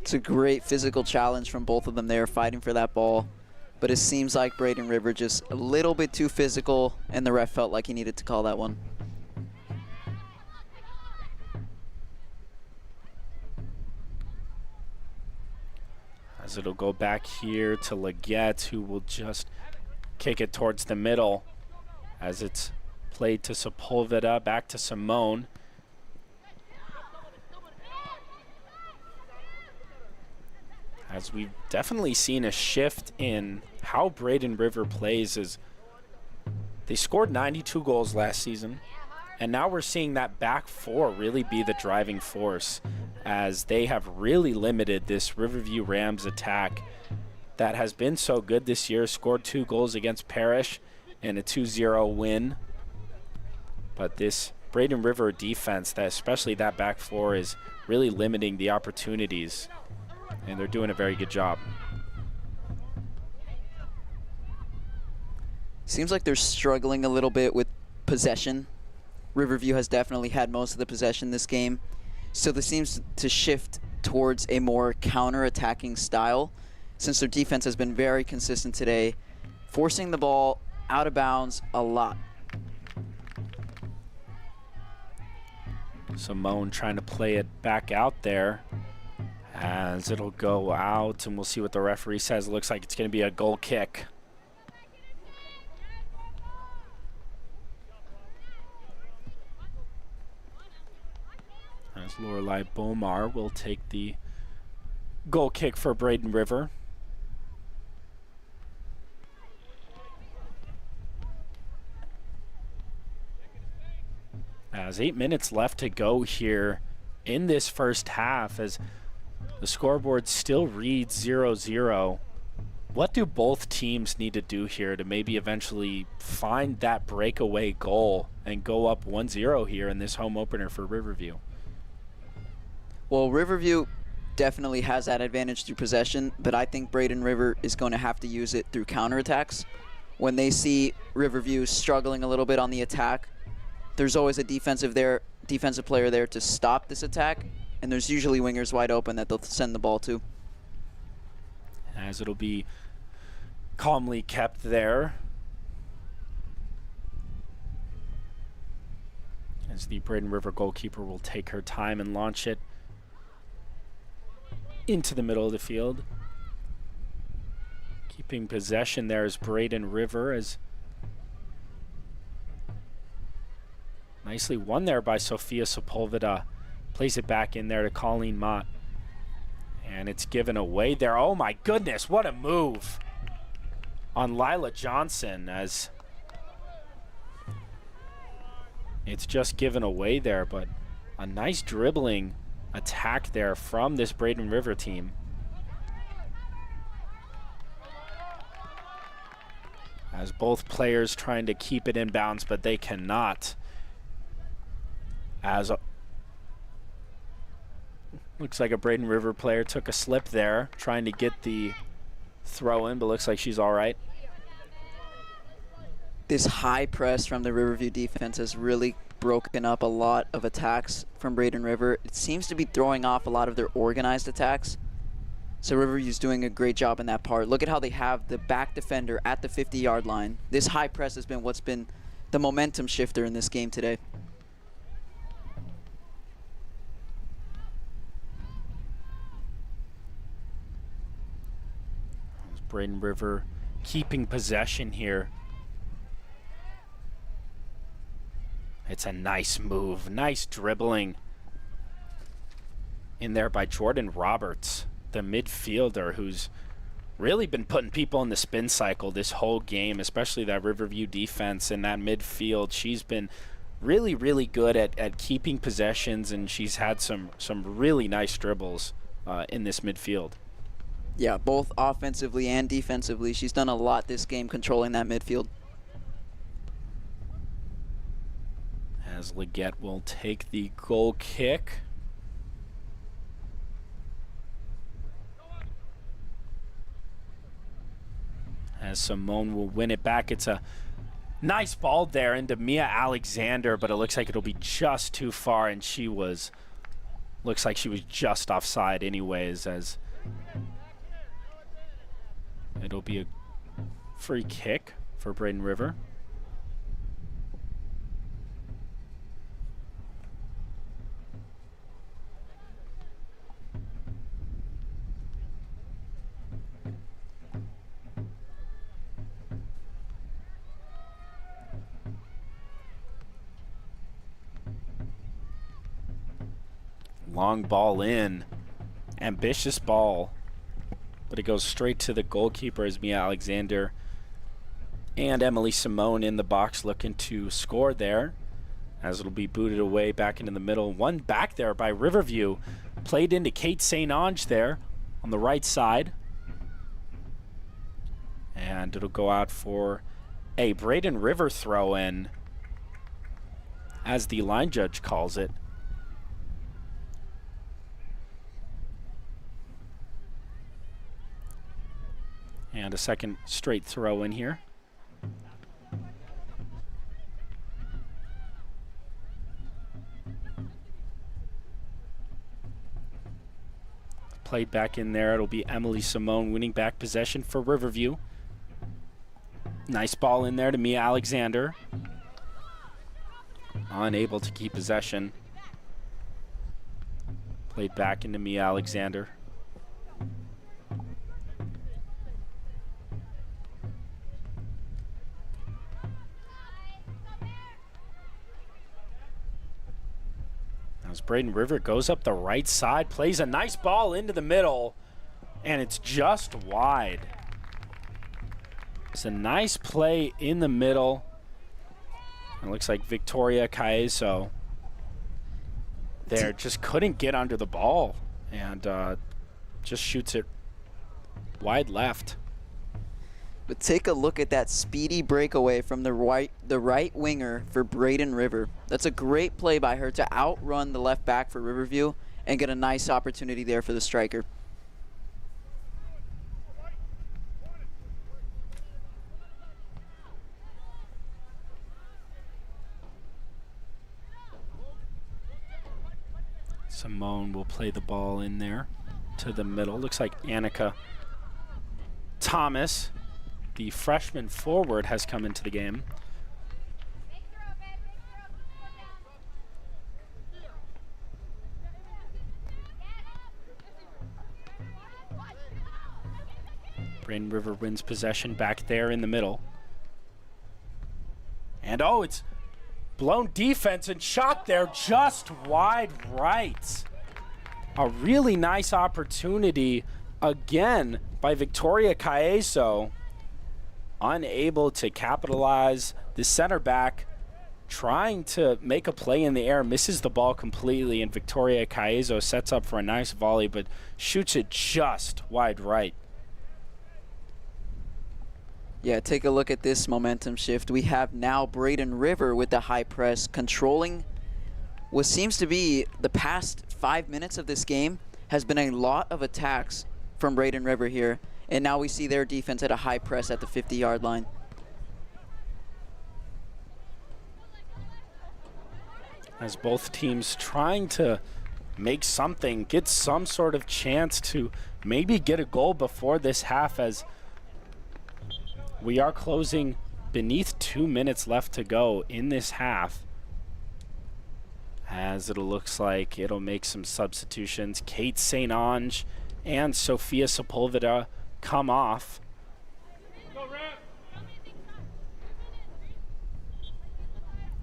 It's a great physical challenge from both of them there, fighting for that ball. But it seems like Braden River just a little bit too physical, and the ref felt like he needed to call that one. As it'll go back here to Leggett, who will just kick it towards the middle, as it's played to Sepulveda, back to Simone. As we've definitely seen a shift in how Braden River plays, is they scored 92 goals last season, and now we're seeing that back four really be the driving force, as they have really limited this Riverview Rams attack that has been so good this year. Scored 2 goals against Parrish and a 2-0 win. But this Braden River defense, that especially that back four, is really limiting the opportunities, and they're doing a very good job. Seems like they're struggling a little bit with possession. Riverview has definitely had most of the possession this game, so this seems to shift towards a more counter-attacking style, since their defense has been very consistent today, forcing the ball out of bounds a lot. Simone trying to play it back out there as it'll go out, and we'll see what the referee says. It looks like it's going to be a goal kick. As Lorelei Bomar will take the goal kick for Braden River. As 8 minutes left to go here in this first half, as the scoreboard still reads 0-0. What do both teams need to do here to maybe eventually find that breakaway goal and go up 1-0 here in this home opener for Riverview? Well, Riverview definitely has that advantage through possession, but I think Braden River is going to have to use it through counterattacks. When they see Riverview struggling a little bit on the attack, there's always a defensive player there to stop this attack, and there's usually wingers wide open that they'll send the ball to. As it'll be calmly kept there. As the Braden River goalkeeper will take her time and launch it into the middle of the field. Keeping possession there is Braden River, as nicely won there by Sofia Sepulveda. Plays it back in there to Colleen Mott. And it's given away there. Oh my goodness, what a move on Lila Johnson, as it's just given away there, but a nice dribbling attack there from this Braden River team. As both players trying to keep it in bounds, but they cannot. As looks like a Braden River player took a slip there, trying to get the throw in, but looks like she's all right. This high press from the Riverview defense has really broken up a lot of attacks from Braden River. It seems to be throwing off a lot of their organized attacks. So Riverview's doing a great job in that part. Look at how they have the back defender at the 50-yard line. This high press has been what's been the momentum shifter in this game today. Braden River keeping possession here. It's a nice move, nice dribbling in there by Jordan Roberts, the midfielder who's really been putting people in the spin cycle this whole game, especially that Riverview defense in that midfield. She's been really, really good at keeping possessions, and she's had some really nice dribbles in this midfield. Yeah, both offensively and defensively. She's done a lot this game controlling that midfield. As Leggett will take the goal kick. As Simone will win it back. It's a nice ball there into Mia Alexander, but it looks like it'll be just too far, and looks like she was just offside anyways, as it'll be a free kick for Braden River. Long ball in. Ambitious ball. But it goes straight to the goalkeeper as Mia Alexander and Emily Simone in the box looking to score there, as it'll be booted away back into the middle. One back there by Riverview. Played into Kate St. Ange there on the right side. And it'll go out for a Braden River throw in, as the line judge calls it. And a second straight throw in here. Played back in there. It'll be Emily Simone winning back possession for Riverview. Nice ball in there to Mia Alexander. Unable to keep possession. Played back into Mia Alexander. As Braden River goes up the right side, plays a nice ball into the middle, and it's just wide. It's a nice play in the middle. It looks like Victoria Caeso there just couldn't get under the ball and just shoots it wide left. But take a look at that speedy breakaway from the right winger for Braden River. That's a great play by her to outrun the left back for Riverview and get a nice opportunity there for the striker. Simone will play the ball in there to the middle. Looks like Annika Thomas, the freshman forward, has come into the game. Braden River wins possession back there in the middle. And oh, it's blown defense and shot there just wide right. A really nice opportunity again by Victoria Caeso. Unable to capitalize. The center back trying to make a play in the air, misses the ball completely, and Victoria Caeso sets up for a nice volley but shoots it just wide right. Yeah, take a look at this momentum shift. We have now Braden River with the high press, controlling what seems to be the past 5 minutes of this game has been a lot of attacks from Braden River here. And now we see their defense at a high press at the 50-yard line. As both teams trying to make something, get some sort of chance to maybe get a goal before this half, as we are closing beneath 2 minutes left to go in this half. As it looks like it'll make some substitutions. Kate St. Ange and Sophia Sepulveda come off.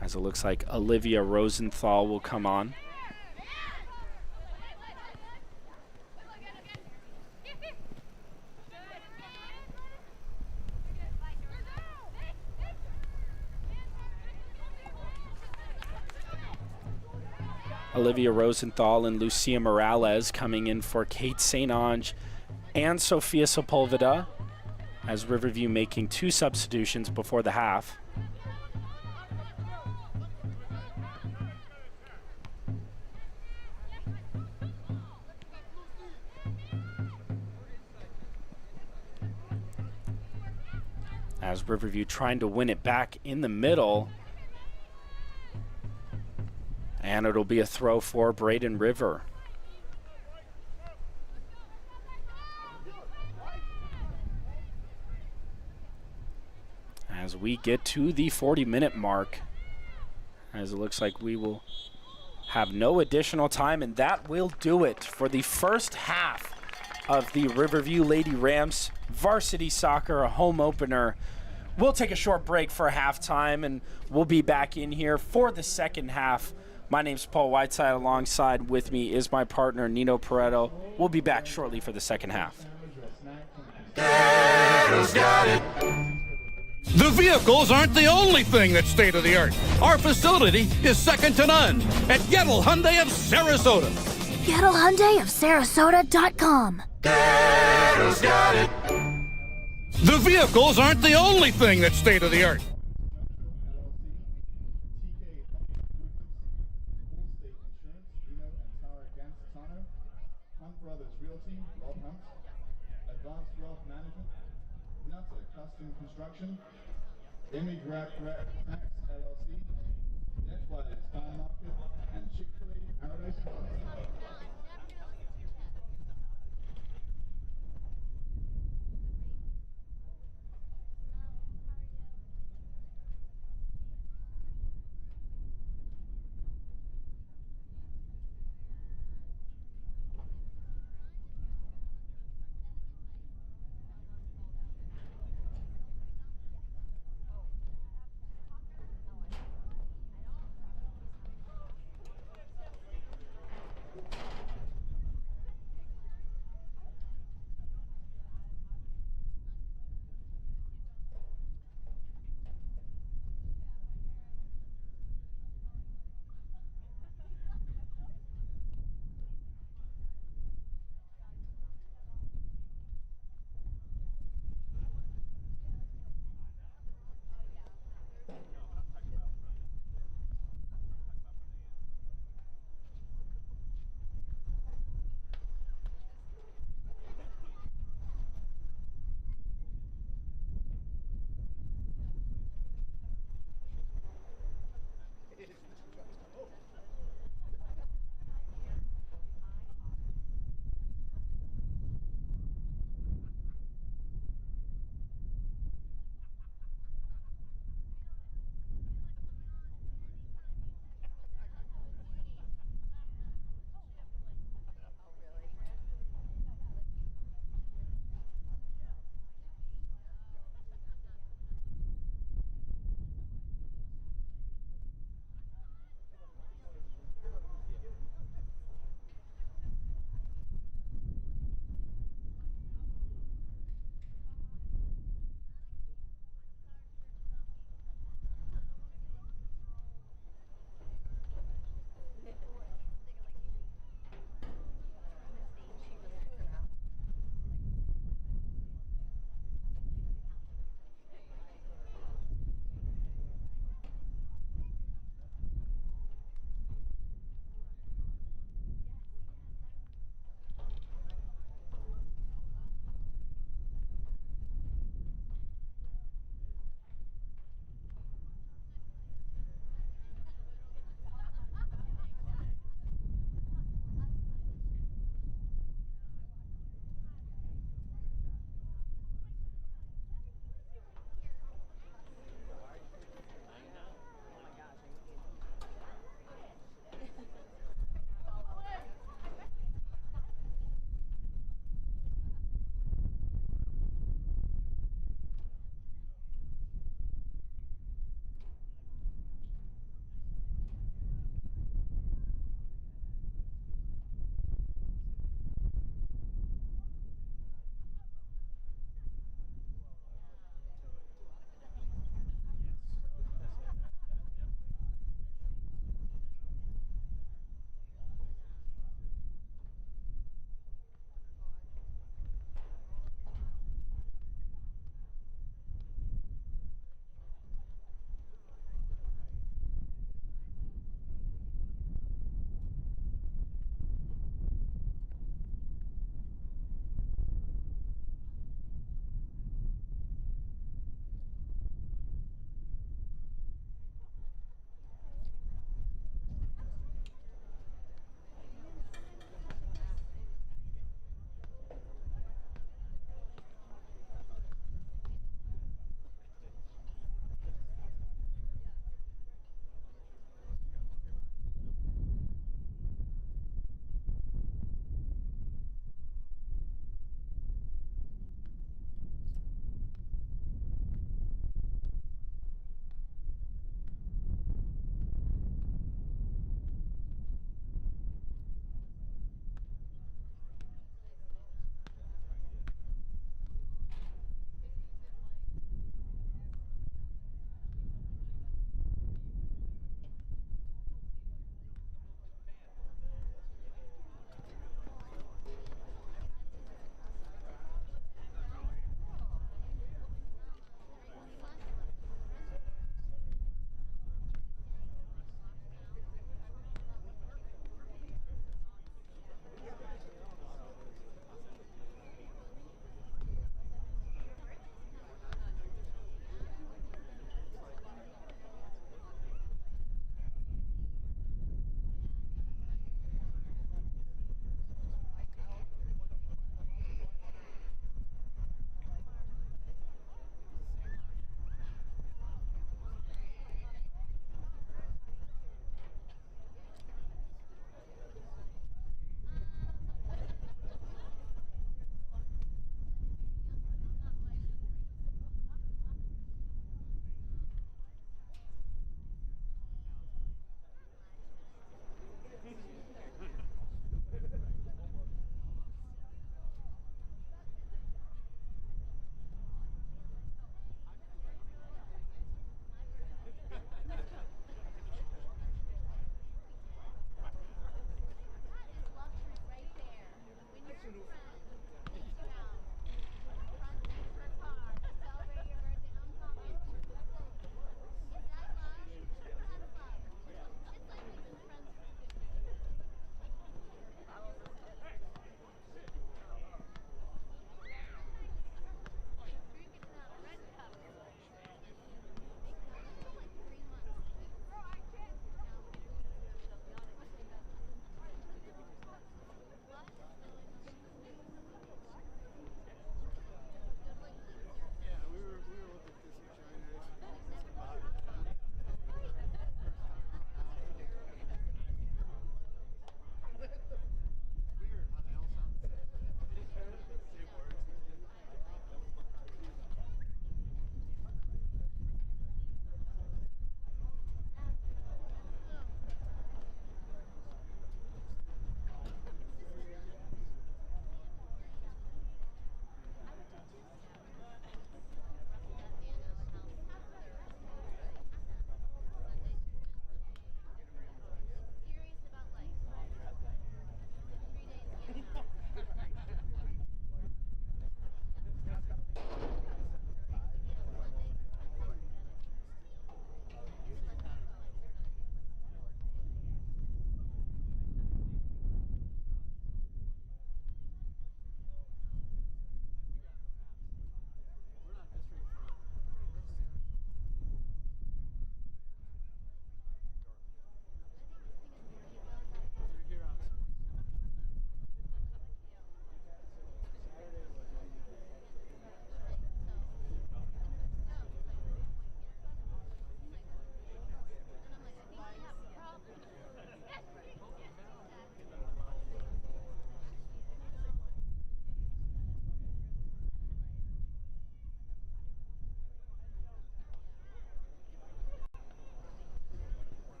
As it looks like Olivia Rosenthal will come on. Olivia Rosenthal and Lucia Morales coming in for Kate St. Ange and Sophia Sepulveda, as Riverview making 2 substitutions before the half. As Riverview trying to win it back in the middle. And it'll be a throw for Braden River. As we get to the 40-minute mark, as it looks like we will have no additional time, and that will do it for the first half of the Riverview Lady Rams varsity soccer, a home opener. We'll take a short break for halftime, and we'll be back in here for the second half. My name's Paul Whiteside. Alongside with me is my partner, Nino Pareto. We'll be back shortly for the second half. The vehicles aren't the only thing that's state-of-the-art. Our facility is second to none at Gettle Hyundai of Sarasota. Gettle Hyundai of Sarasota.com. The vehicles aren't the only thing that's state-of-the-art. Construction, Amy Grab Tax LLC, Netflix Star Market, and Chick-fil-A Paradise Club.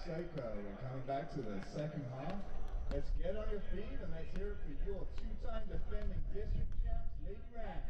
Psycho. And coming back to the second half, let's get on your feet and let's hear it for your two-time defending district champs, Lady Rams.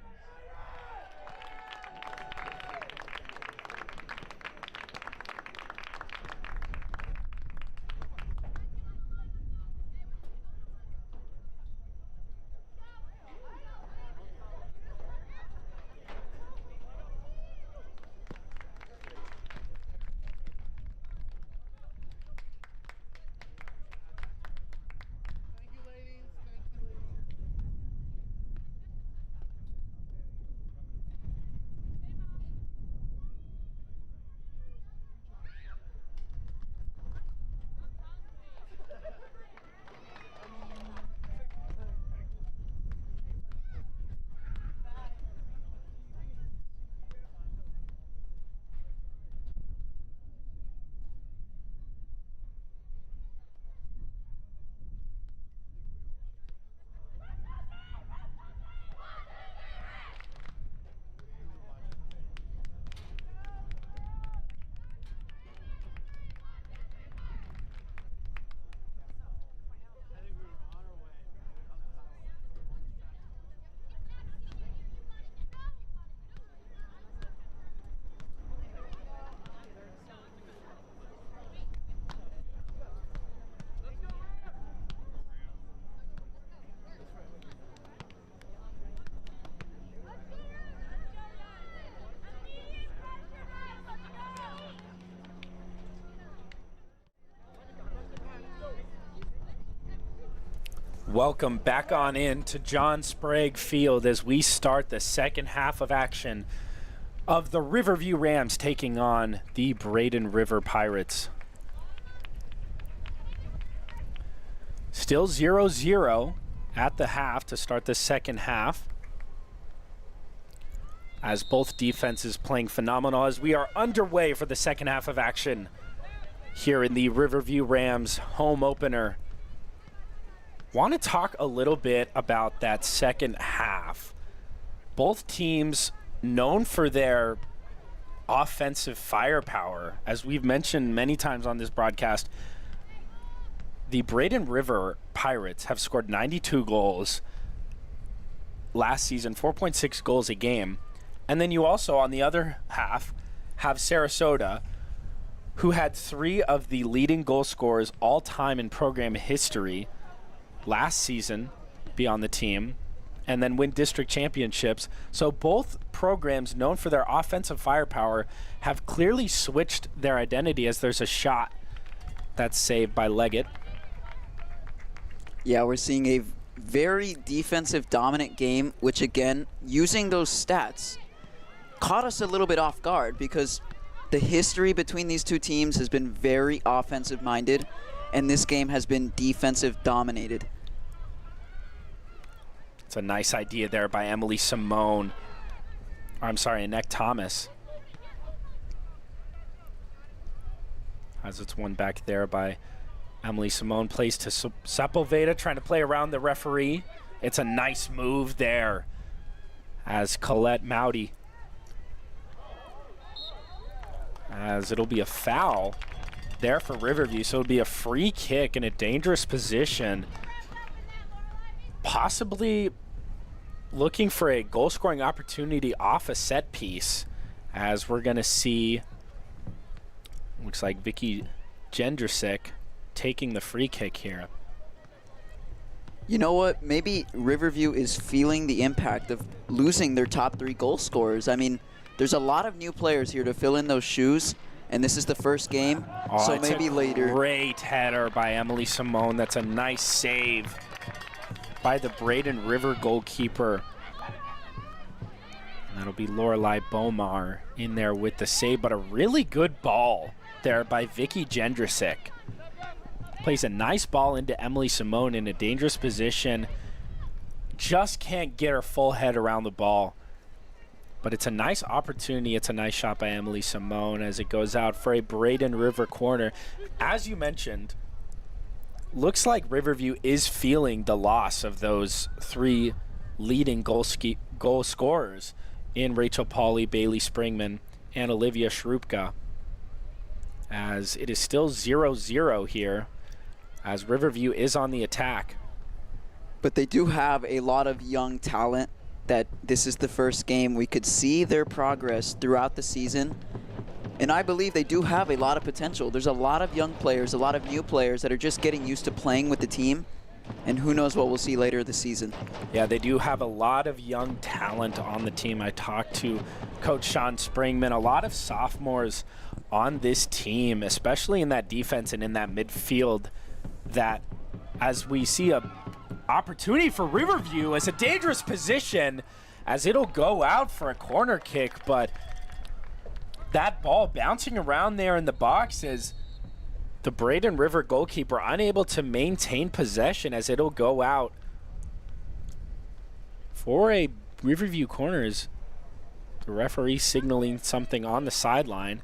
Welcome back on in to John Sprague Field as we start the second half of action of the Riverview Rams taking on the Braden River Pirates. Still 0-0 at the half to start the second half, as both defenses playing phenomenal as we are underway for the second half of action here in the Riverview Rams home opener. Want to talk a little bit about that second half. Both teams known for their offensive firepower. As we've mentioned many times on this broadcast, the Braden River Pirates have scored 92 goals last season, 4.6 goals a game. And then you also, on the other half, have Sarasota, who had 3 of the leading goal scorers all time in program history last season be on the team and then win district championships. So both programs known for their offensive firepower have clearly switched their identity, as there's a shot that's saved by Leggett. Yeah, we're seeing a very defensive dominant game, which again, using those stats, caught us a little bit off guard because the history between these two teams has been very offensive minded, and this game has been defensive dominated. It's a nice idea there by Emily Simone. Or, I'm sorry, Annette Thomas. As it's one back there by Emily Simone. Plays to Sepulveda, trying to play around the referee. It's a nice move there as Colette Mowdy. As it'll be a foul there for Riverview, so it'll be a free kick in a dangerous position. Possibly looking for a goal-scoring opportunity off a set piece, as we're going to see, looks like Vicky Jendrusik taking the free kick here. You know what? Maybe Riverview is feeling the impact of losing their top 3 goal scorers. I mean, there's a lot of new players here to fill in those shoes, and this is the first game, so maybe later. Great header by Emily Simone. That's a nice save by the Braden River goalkeeper. And that'll be Lorelei Bomar in there with the save, but a really good ball there by Vicky Jendrusik. Plays a nice ball into Emily Simone in a dangerous position. Just can't get her full head around the ball. But it's a nice opportunity. It's a nice shot by Emily Simone as it goes out for a Braden River corner. As you mentioned, looks like Riverview is feeling the loss of those 3 leading goal scorers in Rachel Pauley, Bailey Springman, and Olivia Shrupka. as it is still 0-0 here as Riverview is on the attack. But they do have a lot of young talent that this is the first game. We could see their progress throughout the season. And I believe they do have a lot of potential. There's a lot of young players, a lot of new players that are just getting used to playing with the team. And who knows what we'll see later this season. Yeah, they do have a lot of young talent on the team. I talked to Coach Sean Springman, a lot of sophomores on this team, especially in that defense and in that midfield, that as we see a opportunity for Riverview as a dangerous position as it'll go out for a corner kick, but that ball bouncing around there in the box is the Braden River goalkeeper unable to maintain possession as it'll go out for a Riverview corners. The referee signaling something on the sideline.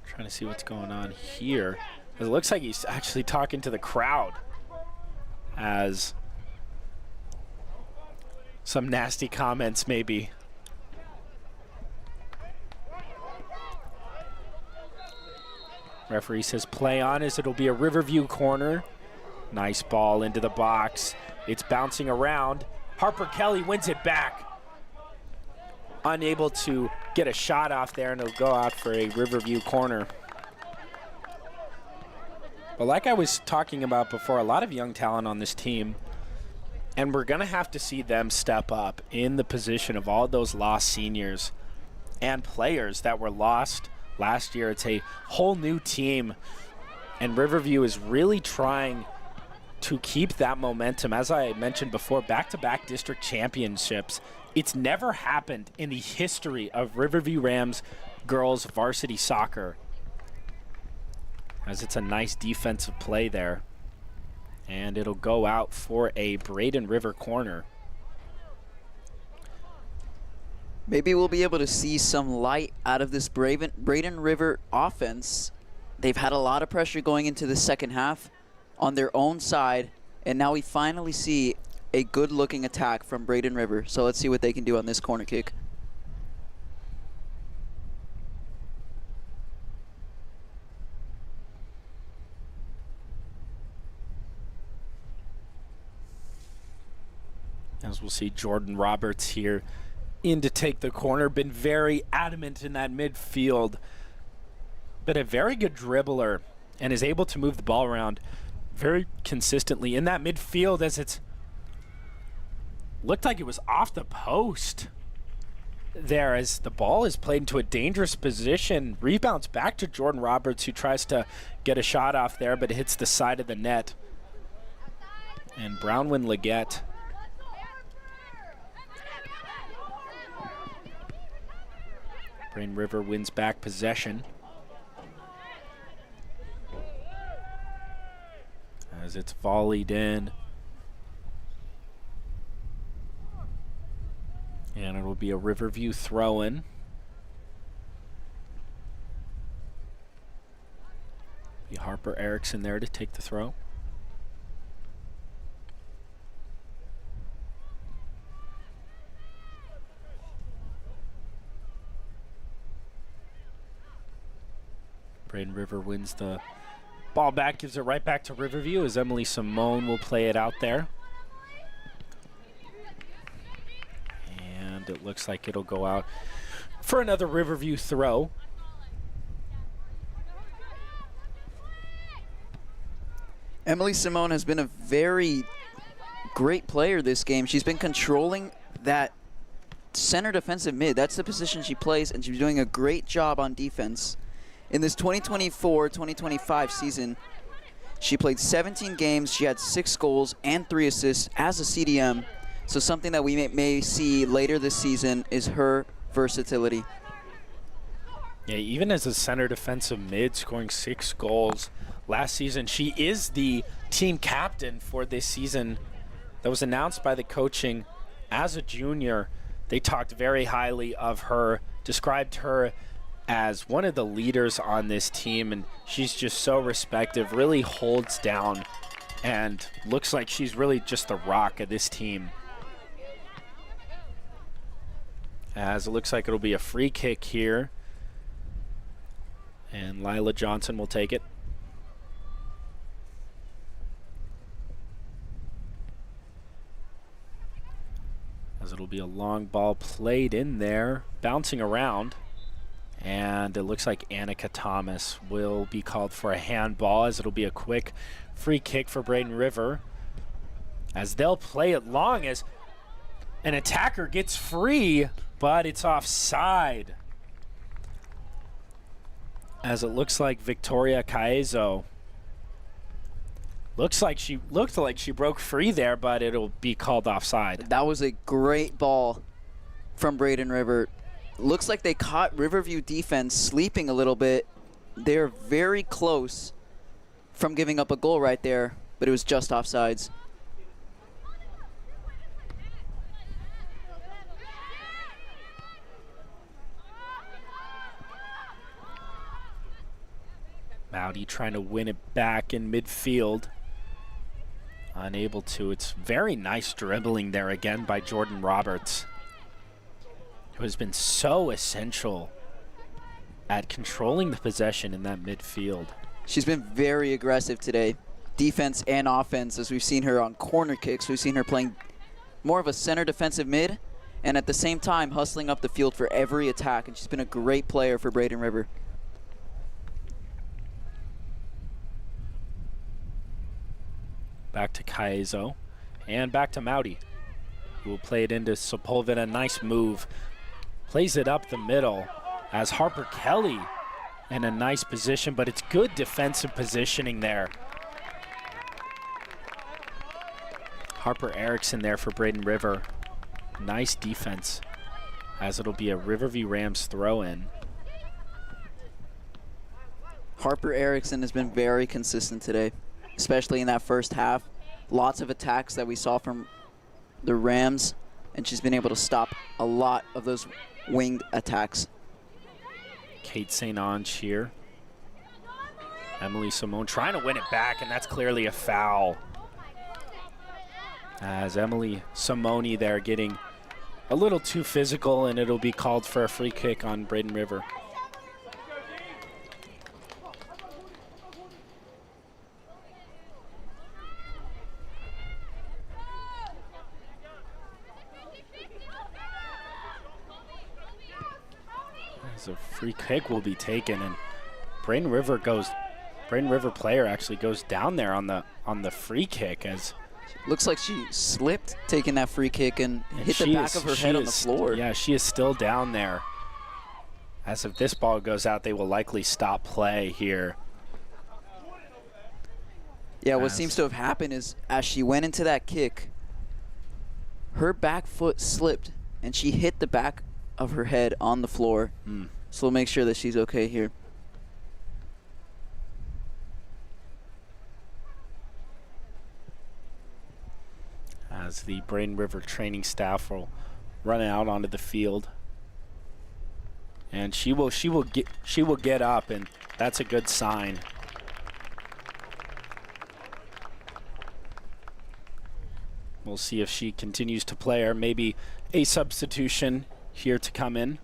Trying to see what's going on here. It looks like he's actually talking to the crowd as some nasty comments maybe. Referee says play on as it'll be a Riverview corner. Nice ball into the box. It's bouncing around. Harper Kelly wins it back. Unable to get a shot off there, and it'll go out for a Riverview corner. But like I was talking about before, a lot of young talent on this team, and we're going to have to see them step up in the position of all those lost seniors and players that were lost last year. It's a whole new team, and Riverview is really trying to keep that momentum. As I mentioned before, back-to-back district championships. It's never happened in the history of Riverview Rams girls varsity soccer, as it's a nice defensive play there. And it'll go out for a Braden River corner. Maybe we'll be able to see some light out of this Braden River offense. They've had a lot of pressure going into the second half on their own side, and now we finally see a good-looking attack from Braden River. So let's see what they can do on this corner kick. As we'll see Jordan Roberts here in to take the corner. Been very adamant in that midfield, but a very good dribbler and is able to move the ball around very consistently in that midfield, as it's looked like it was off the post there as the ball is played into a dangerous position. Rebounds back to Jordan Roberts, who tries to get a shot off there, but hits the side of the net. And Brownwin Leggett Braden River wins back possession as it's volleyed in. And it will be a Riverview throw-in. Be Harper Erickson there to take the throw. Braden River wins the ball back, gives it right back to Riverview as Emily Simone will play it out there. And it looks like it'll go out for another Riverview throw. Emily Simone has been a very great player this game. She's been controlling that center defensive mid. That's the position she plays, and she's doing a great job on defense. In this 2024-2025 season, she played 17 games. She had 6 goals and 3 assists as a CDM. So something that we may see later this season is her versatility. Yeah, even as a center defensive mid, scoring 6 goals last season. She is the team captain for this season. That was announced by the coaching as a junior. They talked very highly of her, described her as one of the leaders on this team, and she's just so respective, really holds down, and looks like she's really just the rock of this team. As it looks like it'll be a free kick here, and Lila Johnson will take it. As it'll be a long ball played in there, bouncing around. And it looks like Annika Thomas will be called for a handball, as it'll be a quick free kick for Braden River. As they'll play it long as an attacker gets free, but it's offside. As it looks like Victoria Caezo looked like she broke free there, but it'll be called offside. That was a great ball from Braden River. Looks like they caught Riverview defense sleeping a little bit. They're very close from giving up a goal right there, but it was just offsides. Mowdy trying to win it back in midfield. Unable to. It's very nice dribbling there again by Jordan Roberts, who has been so essential at controlling the possession in that midfield. She's been very aggressive today, defense and offense, as we've seen her on corner kicks. We've seen her playing more of a center defensive mid, and at the same time hustling up the field for every attack, and she's been a great player for Braden River. Back to Caezo, and back to Mowdy, who will play it into Sepulveda. Nice move. Plays it up the middle as Harper Kelly in a nice position, but it's good defensive positioning there. Harper Erickson there for Braden River. Nice defense, as it'll be a Riverview Rams throw-in. Harper Erickson has been very consistent today, especially in that first half. Lots of attacks that we saw from the Rams, and she's been able to stop a lot of those winged attacks. Kate St. Ange here. Emily Simone trying to win it back, and that's clearly a foul. As Emily Simone there getting a little too physical, and it'll be called for a free kick on Braden River. So free kick will be taken, and Braden River player actually goes down there on the free kick, as looks like she slipped taking that free kick and hit the back of her head on the floor. Yeah, she is still down there. As if this ball goes out, they will likely stop play here. Yeah, what seems to have happened is as she went into that kick, her back foot slipped and she hit the back of her head on the floor. So we'll make sure that she's okay here. As the Braden River training staff will run out onto the field, and she will get up, and that's a good sign. We'll see if she continues to play, or maybe a substitution here to come in.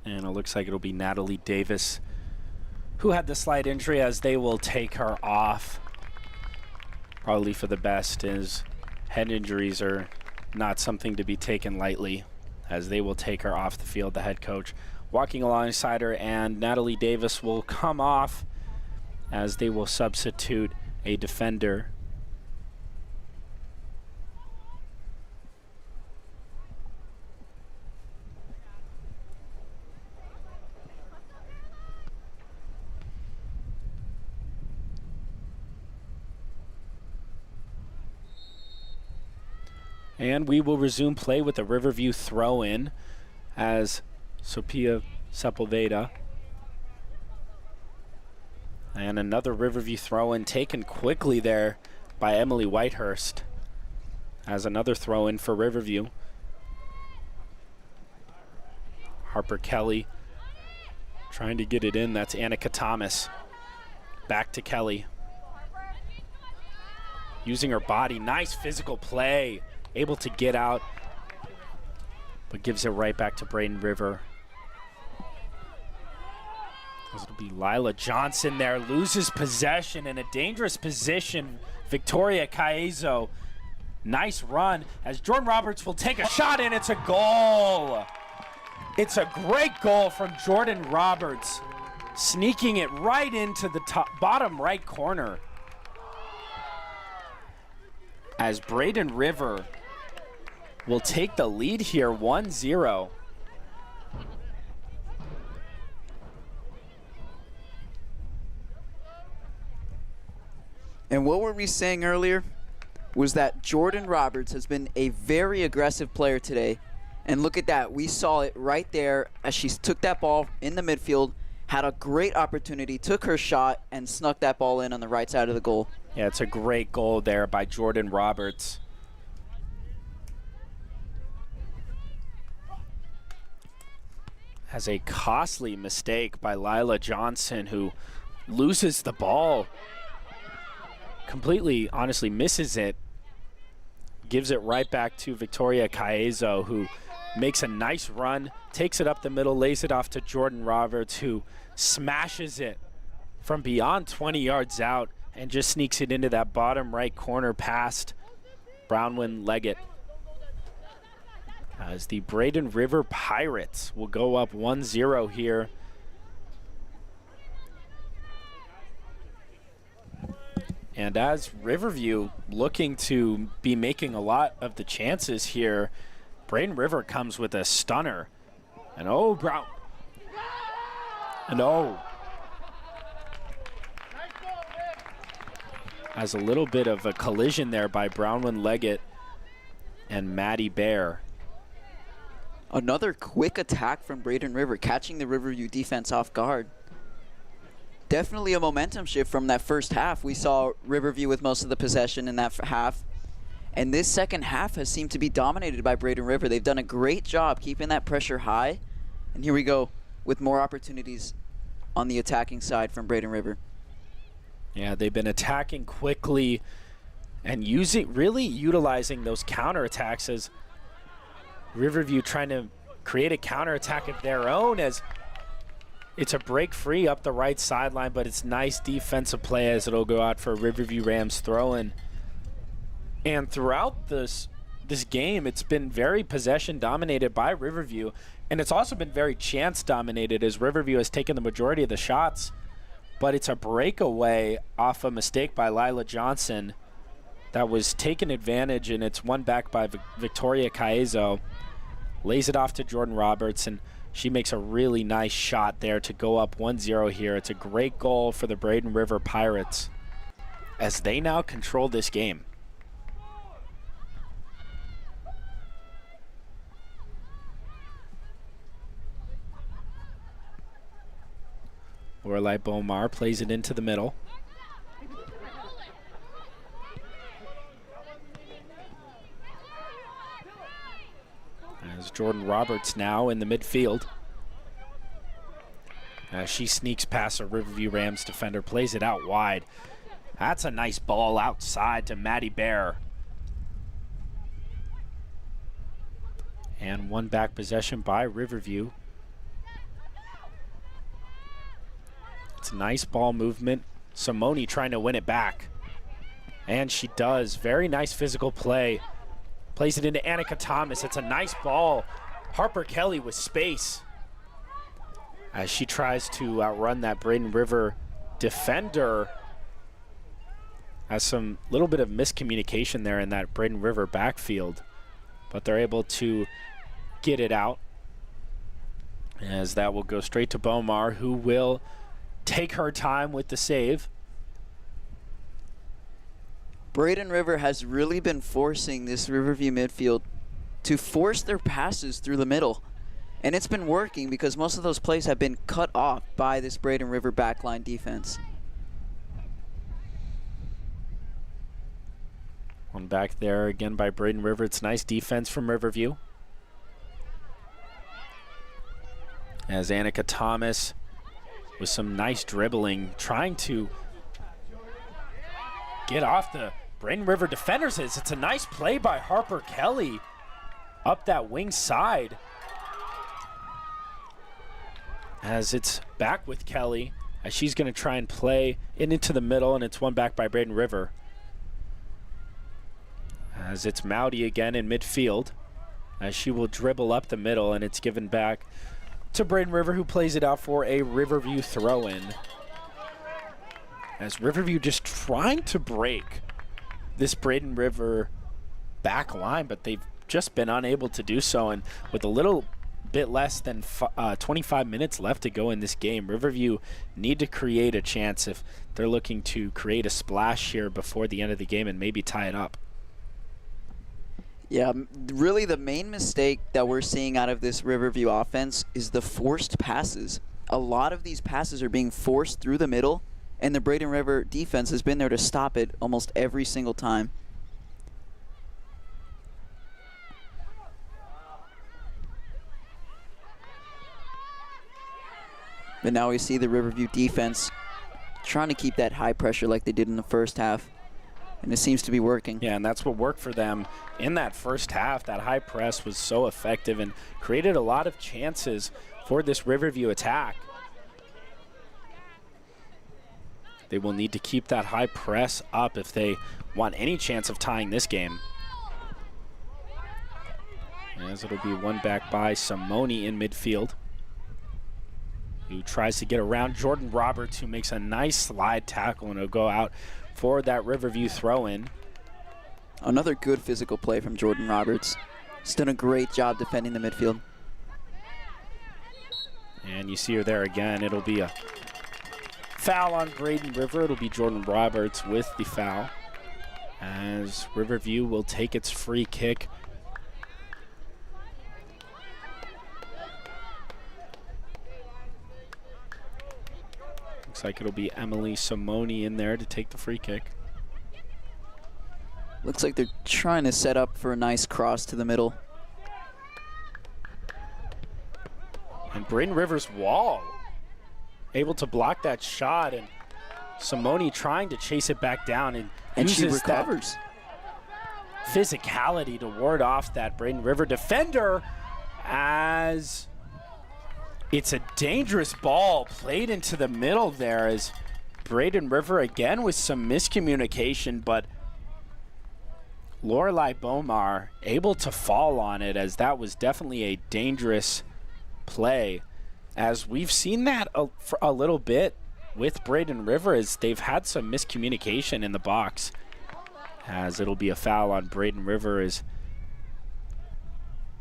And it looks like it'll be Natalie Davis who had the slight injury, as they will take her off. Probably for the best, as head injuries are not something to be taken lightly, as they will take her off the field. The head coach walking alongside her, and Natalie Davis will come off as they will substitute a defender. And we will resume play with the Riverview throw-in, as Sophia Sepulveda. And another Riverview throw-in taken quickly there by Emily Whitehurst as another throw-in for Riverview. Harper Kelly trying to get it in. That's Annika Thomas. Back to Kelly. Using her body. Nice physical play. Able to get out, but gives it right back to Braden River. It'll be Lila Johnson there. Loses possession in a dangerous position. Victoria Caezo. Nice run as Jordan Roberts will take a shot, and it's a goal. It's a great goal from Jordan Roberts, sneaking it right into the bottom right corner. As Braden River will take the lead here, 1-0. And what were we saying earlier was that Jordan Roberts has been a very aggressive player today. And look at that. We saw it right there as she took that ball in the midfield, had a great opportunity, took her shot, and snuck that ball in on the right side of the goal. Yeah, it's a great goal there by Jordan Roberts. Has a costly mistake by Lila Johnson, who loses the ball. Completely, honestly, misses it. Gives it right back to Victoria Caezo, who makes a nice run, takes it up the middle, lays it off to Jordan Roberts, who smashes it from beyond 20 yards out and just sneaks it into that bottom right corner past Brownwyn Leggett. As the Braden River Pirates will go up 1-0 here. And as Riverview looking to be making a lot of the chances here, Braden River comes with a stunner. And oh, Brown. And oh. As a little bit of a collision there by Brownwyn Leggett and Maddie Bear. Another quick attack from Braden River, catching the Riverview defense off guard. Definitely a momentum shift from that first half. We saw Riverview with most of the possession in that half. And this second half has seemed to be dominated by Braden River. They've done a great job keeping that pressure high. And here we go with more opportunities on the attacking side from Braden River. Yeah, they've been attacking quickly and really utilizing those counterattacks as Riverview trying to create a counterattack of their own, as it's a break free up the right sideline, but it's nice defensive play as it'll go out for a Riverview Rams throw-in. And throughout this game, it's been very possession dominated by Riverview, and it's also been very chance dominated as Riverview has taken the majority of the shots. But it's a breakaway off a mistake by Lila Johnson that was taken advantage, and it's won back by Victoria Caezo. Lays it off to Jordan Roberts, and she makes a really nice shot there to go up 1-0 here. It's a great goal for the Braden River Pirates as they now control this game. Lorelei Bomar plays it into the middle. As Jordan Roberts now in the midfield. As she sneaks past a Riverview Rams defender, plays it out wide. That's a nice ball outside to Maddie Bear. And one back possession by Riverview. It's a nice ball movement. Simone trying to win it back. And she does. Very nice physical play. Plays it into Annika Thomas. It's a nice ball. Harper Kelly with space as she tries to outrun that Braden River defender. Has some little bit of miscommunication there in that Braden River backfield, but they're able to get it out as that will go straight to Bomar, who will take her time with the save. Braden River has really been forcing this Riverview midfield to force their passes through the middle. And it's been working because most of those plays have been cut off by this Braden River backline defense. One back there again by Braden River. It's nice defense from Riverview. As Annika Thomas with some nice dribbling, trying to get off the Braden River defenders. It's a nice play by Harper Kelly up that wing side. As it's back with Kelly, as she's going to try and play it into the middle, and it's one back by Braden River. As it's Mowdy again in midfield, as she will dribble up the middle, and it's given back to Braden River, who plays it out for a Riverview throw-in. As Riverview just trying to break this Braden River back line, but they've just been unable to do so. And with a little bit less than 25 minutes left to go in this game, Riverview need to create a chance if they're looking to create a splash here before the end of the game and maybe tie it up. Yeah, really the main mistake that we're seeing out of this Riverview offense is the forced passes. A lot of these passes are being forced through the middle, and the Braden River defense has been there to stop it almost every single time. But now we see the Riverview defense trying to keep that high pressure like they did in the first half. And it seems to be working. Yeah, and that's what worked for them in that first half. That high press was so effective and created a lot of chances for this Riverview attack. They will need to keep that high press up if they want any chance of tying this game. As it'll be one back by Simone in midfield, who tries to get around Jordan Roberts, who makes a nice slide tackle, and it'll go out for that Riverview throw-in. Another good physical play from Jordan Roberts. He's done a great job defending the midfield. And you see her there again. It'll be a foul on Braden River. It'll be Jordan Roberts with the foul, as Riverview will take its free kick. Looks like it'll be Emily Simone in there to take the free kick. Looks like they're trying to set up for a nice cross to the middle. And Braden River's wall able to block that shot, and Simone trying to chase it back down, and she uses recovers. That physicality to ward off that Braden River defender, as it's a dangerous ball played into the middle there, as Braden River again with some miscommunication, but Lorelei Bomar able to fall on it, as that was definitely a dangerous play. As we've seen that for a little bit with Braden River, as they've had some miscommunication in the box, as it'll be a foul on Braden River as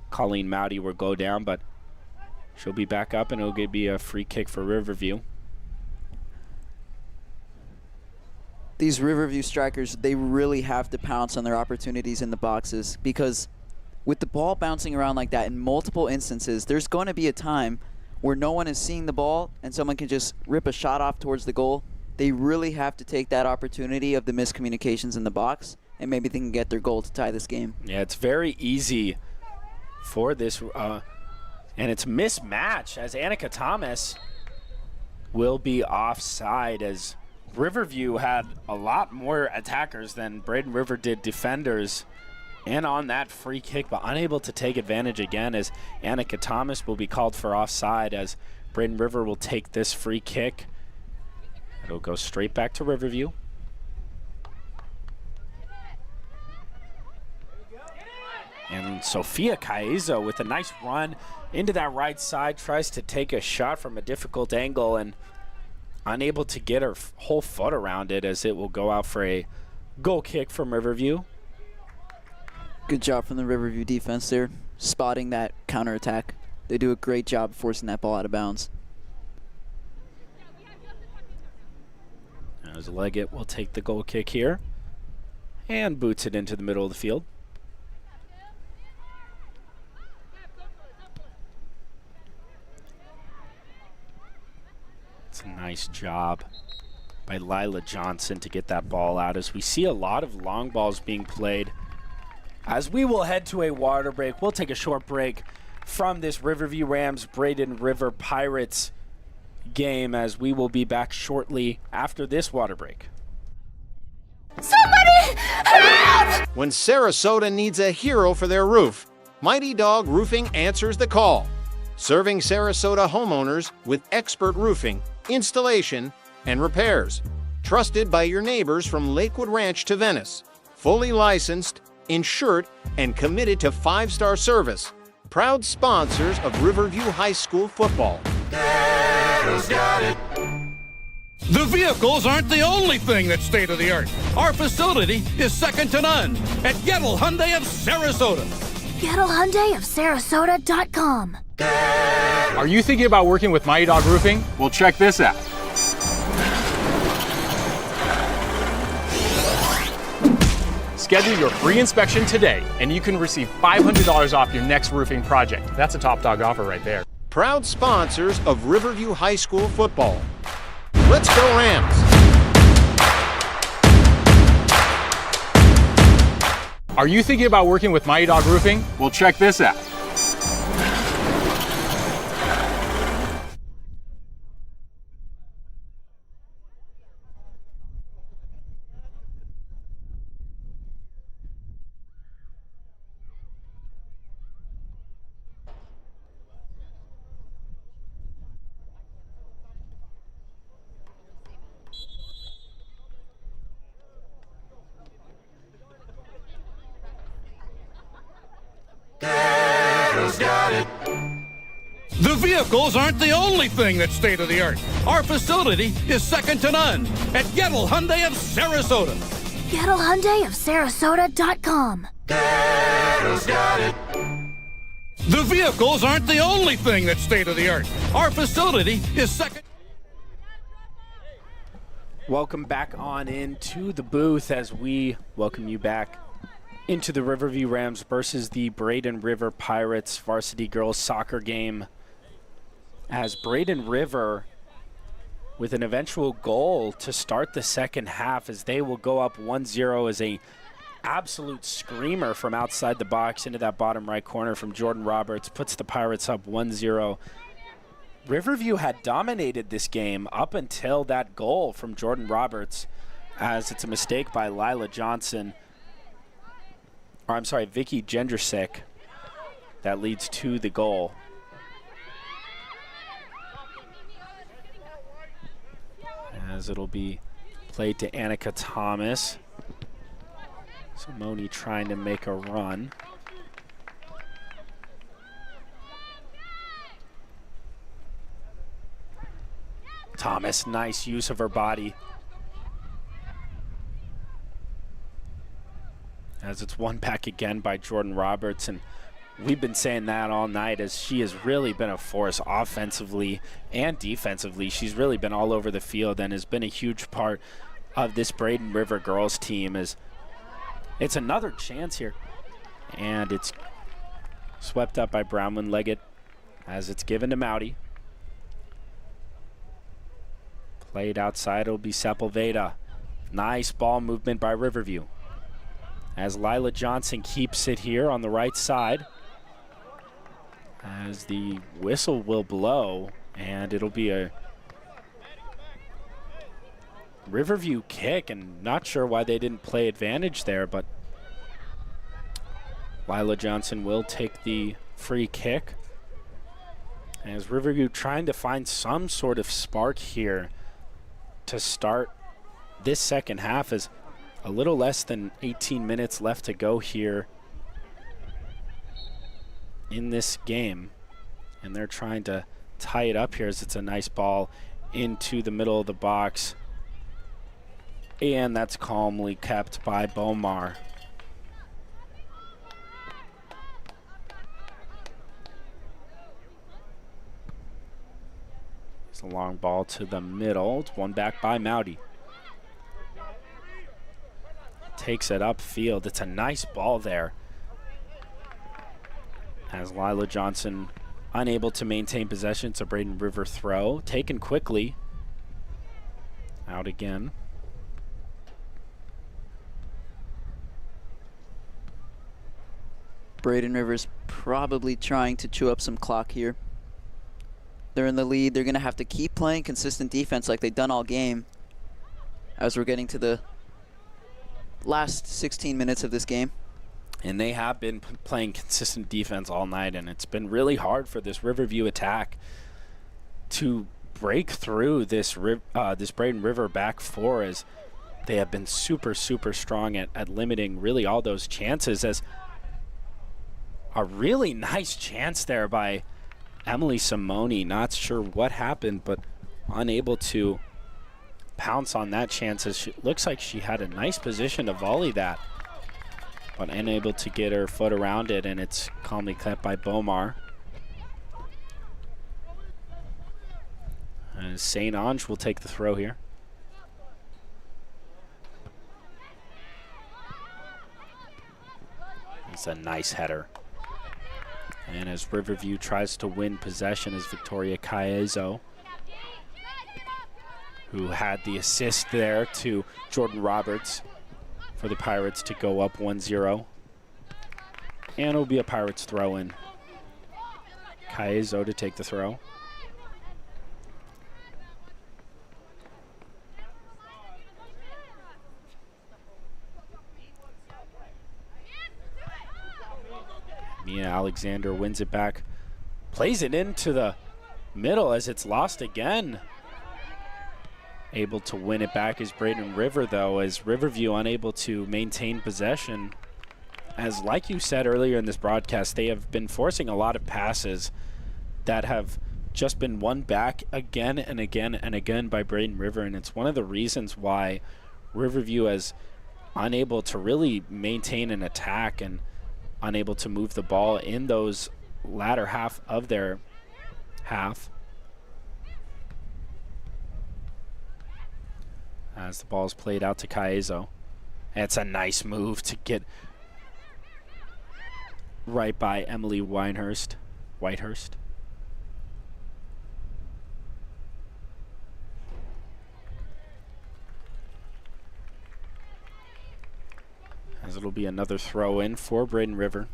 Colleen Mowdy will go down, but she'll be back up, and it'll be a free kick for Riverview. These Riverview strikers, they really have to pounce on their opportunities in the boxes, because with the ball bouncing around like that in multiple instances, there's going to be a time where no one is seeing the ball and someone can just rip a shot off towards the goal. They really have to take that opportunity of the miscommunications in the box, and maybe they can get their goal to tie this game. Yeah, it's very easy for this, and it's mismatch, as Annika Thomas will be offside, as Riverview had a lot more attackers than Braden River did defenders, and on that free kick, but unable to take advantage again, as Annika Thomas will be called for offside, as Braden River will take this free kick. It'll go straight back to Riverview. And Sophia Caizo with a nice run into that right side, tries to take a shot from a difficult angle and unable to get her whole foot around it, as it will go out for a goal kick from Riverview. Good job from the Riverview defense there, spotting that counterattack. They do a great job forcing that ball out of bounds. As Leggett will take the goal kick here and boots it into the middle of the field. It's a nice job by Lila Johnson to get that ball out, as we see a lot of long balls being played. As we will head to a water break, we'll take a short break from this Riverview Rams Braden River Pirates game, as we will be back shortly after this water break. Somebody help! When Sarasota needs a hero for their roof, Mighty Dog Roofing answers the call. Serving Sarasota homeowners with expert roofing, installation, and repairs. Trusted by your neighbors from Lakewood Ranch to Venice. Fully licensed, insured, and committed to 5-star service. Proud sponsors of Riverview High School football. The vehicles aren't the only thing that's state-of-the-art. Our facility is second to none at Gettle Hyundai of Sarasota. Gettle Hyundai of Sarasota.com. Are you thinking about working with Mighty Dog Roofing? Well, check this out. Schedule your free inspection today, and you can receive $500 off your next roofing project. That's a top dog offer right there. Proud sponsors of Riverview High School football. Let's go Rams! Are you thinking about working with Mighty Dog Roofing? Well, check this out. The vehicles aren't the only thing that's state-of-the-art. Our facility is second to none at Gettle Hyundai of Sarasota. Gettle Hyundai of Sarasota.com. The vehicles aren't the only thing that's state-of-the-art. Our facility is second. Welcome back on into the booth as we welcome you back into the Riverview Rams versus the Braden River Pirates varsity girls soccer game, as Braden River with an eventual goal to start the second half, as they will go up 1-0 as a absolute screamer from outside the box into that bottom right corner from Jordan Roberts, puts the Pirates up 1-0. Riverview had dominated this game up until that goal from Jordan Roberts, as it's a mistake by Lila Johnson, or I'm sorry, Vicky Jendrusik, that leads to the goal. As it'll be played to Annika Thomas. Simone trying to make a run. Thomas, nice use of her body. As it's won back again by Jordan Roberts, and we've been saying that all night, as she has really been a force offensively and defensively. She's really been all over the field and has been a huge part of this Braden River girls team. As it's another chance here, and it's swept up by Brownman Leggett as it's given to Mowdy. Played outside, it'll be Sepulveda. Nice ball movement by Riverview, as Lila Johnson keeps it here on the right side, as the whistle will blow, and it'll be a Riverview kick, and not sure why they didn't play advantage there, but Lila Johnson will take the free kick, as Riverview trying to find some sort of spark here to start this second half, as a little less than 18 minutes left to go here in this game, and they're trying to tie it up here, as it's a nice ball into the middle of the box, and that's calmly kept by Bomar. It's a long ball to the middle. It's one back by Mowdy. Takes it upfield. It's a nice ball there, as Lila Johnson unable to maintain possession. It's a Braden River throw, taken quickly Out again. Braden Rivers probably trying to chew up some clock here. They're in the lead. They're going to have to keep playing consistent defense like they've done all game as we're getting to the last 16 minutes of this game. And they have been playing consistent defense all night, and it's been really hard for this Riverview attack to break through this Braden River back four, as they have been super, super strong at limiting really all those chances. As a really nice chance there by Emily Simone. Not sure what happened, but unable to pounce on that chance, as she looks like she had a nice position to volley that, but unable to get her foot around it, and it's calmly cut by Bomar. And St. Ange will take the throw here. It's a nice header. And as Riverview tries to win possession is Victoria Caezo, who had the assist there to Jordan Roberts for the Pirates to go up 1-0. And it'll be a Pirates throw-in. Caezo to take the throw. Mia Alexander wins it back, plays it into the middle as it's lost again. Able to win it back is Braden River, though, as Riverview unable to maintain possession. As like you said earlier in this broadcast, they have been forcing a lot of passes that have just been won back again and again and again by Braden River, and it's one of the reasons why Riverview is unable to really maintain an attack and unable to move the ball in those latter half of their half. As the ball is played out to Caezo. It's a nice move to get right by Emily Whitehurst. As it'll be another throw in for Braden River.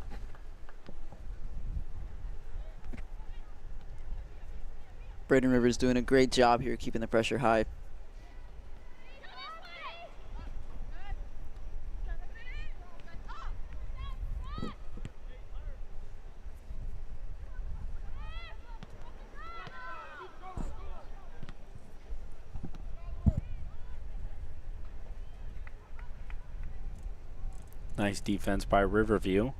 Braden Rivers doing a great job here keeping the pressure high. Nice defense by Riverview.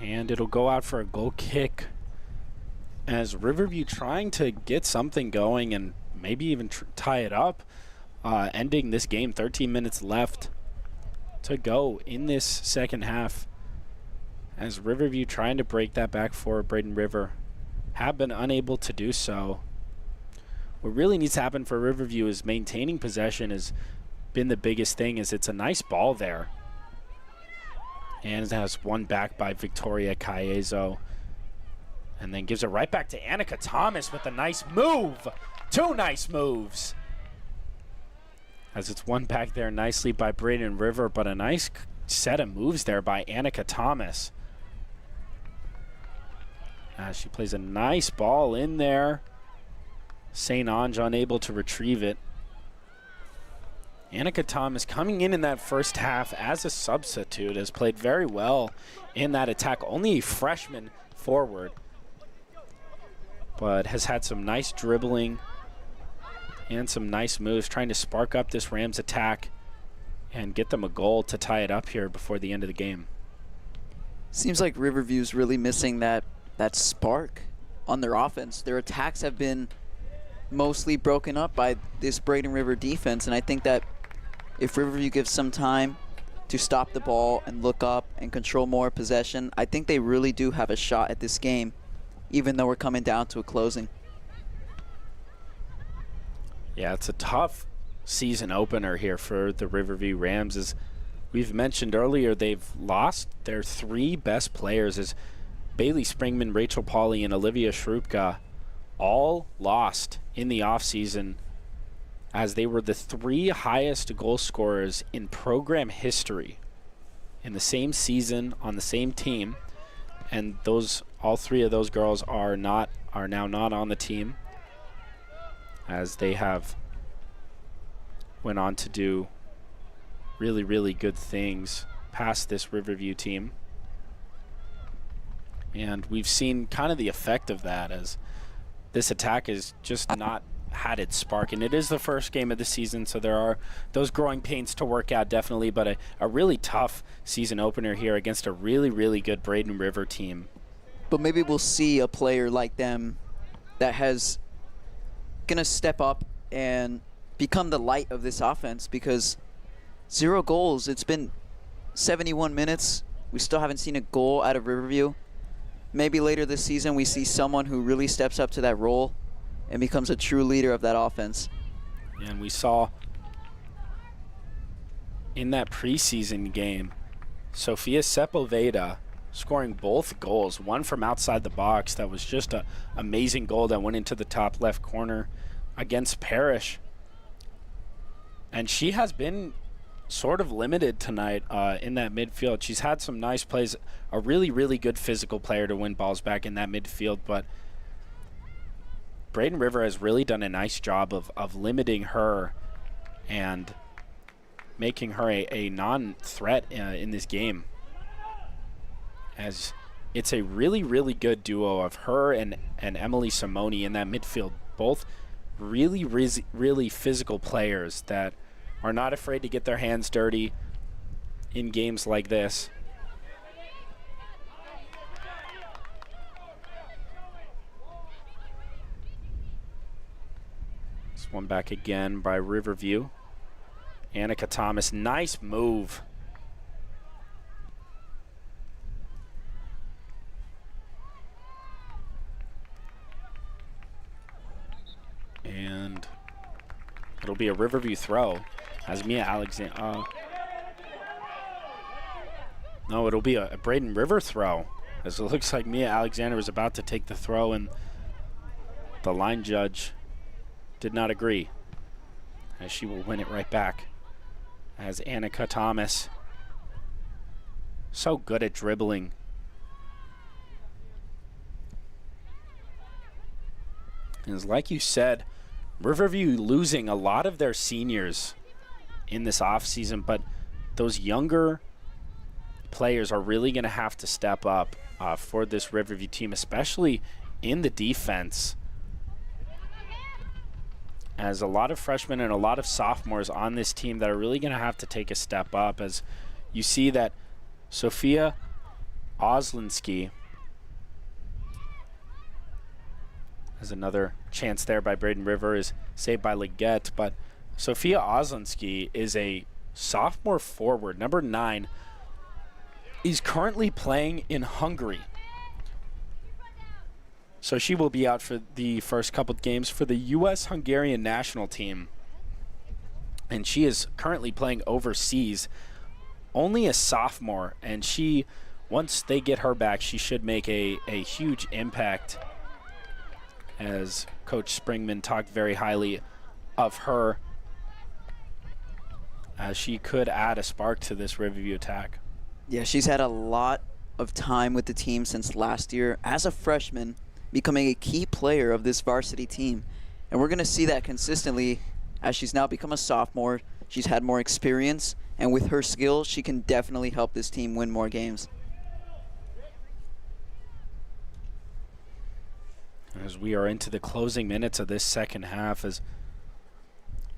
And it'll go out for a goal kick, as Riverview trying to get something going and maybe even tie it up, ending this game. 13 minutes left to go in this second half, as Riverview trying to break that back for Braden River have been unable to do so. What really needs to happen for Riverview is maintaining possession has been the biggest thing, as it's a nice ball there. And it has one back by Victoria Caezo, and then gives it right back to Annika Thomas with a nice move. Two nice moves. As it's one back there nicely by Braden River, but a nice set of moves there by Annika Thomas. As she plays a nice ball in there. St. Ange unable to retrieve it. Annika Thomas coming in that first half as a substitute has played very well in that attack. Only a freshman forward, but has had some nice dribbling and some nice moves, trying to spark up this Rams attack and get them a goal to tie it up here before the end of the game. Seems like Riverview's really missing that spark on their offense. Their attacks have been mostly broken up by this Braden River defense, and I think that if Riverview gives some time to stop the ball and look up and control more possession, I think they really do have a shot at this game, even though we're coming down to a closing. Yeah, it's a tough season opener here for the Riverview Rams. As we've mentioned earlier, they've lost their three best players, as Bailey Springman, Rachel Pauley, and Olivia Shrupka all lost in the offseason, as they were the 3 highest goal scorers in program history in the same season on the same team. And all 3 of those girls are now not on the team, as they have went on to do really, really good things past this Riverview team. And we've seen kind of the effect of that, as this attack has just not had its spark. And it is the first game of the season, so there are those growing pains to work out, definitely. But a really tough season opener here against a really, really good Braden River team. But maybe we'll see a player like them that has going to step up and become the light of this offense, because 0 goals. It's been 71 minutes. We still haven't seen a goal out of Riverview. Maybe later this season we see someone who really steps up to that role and becomes a true leader of that offense. And we saw in that preseason game, Sofia Sepulveda scoring both goals, one from outside the box that was just an amazing goal that went into the top left corner against Parrish. And she has been sort of limited tonight in that midfield. She's had some nice plays, a really, really good physical player to win balls back in that midfield, but Braden River has really done a nice job of limiting her and making her a non-threat in this game, as it's a really, really good duo of her and Emily Simoni in that midfield, both really, really physical players that are not afraid to get their hands dirty in games like this. This one back again by Riverview. Annika Thomas, nice move. And it'll be a Riverview throw as Mia Alexander. No, it'll be a Braden River throw, as it looks like Mia Alexander was about to take the throw and the line judge did not agree, as she will win it right back. As Annika Thomas, so good at dribbling. And like you said, Riverview losing a lot of their seniors in this offseason, but those younger players are really going to have to step up for this Riverview team, especially in the defense, as a lot of freshmen and a lot of sophomores on this team that are really going to have to take a step up, as you see that Sophia Oslinski has another chance there by Braden River, is saved by Leggett, but Sophia Oslinski is a sophomore forward, number 9. He's currently playing in Hungary, so she will be out for the first couple of games for the U.S. Hungarian national team, and she is currently playing overseas. Only a sophomore, and she, once they get her back, she should make a huge impact, as Coach Springman talked very highly of her, as she could add a spark to this Riverview attack. Yeah, she's had a lot of time with the team since last year as a freshman, becoming a key player of this varsity team. And we're going to see that consistently as she's now become a sophomore. She's had more experience, and with her skills, she can definitely help this team win more games. As we are into the closing minutes of this second half, as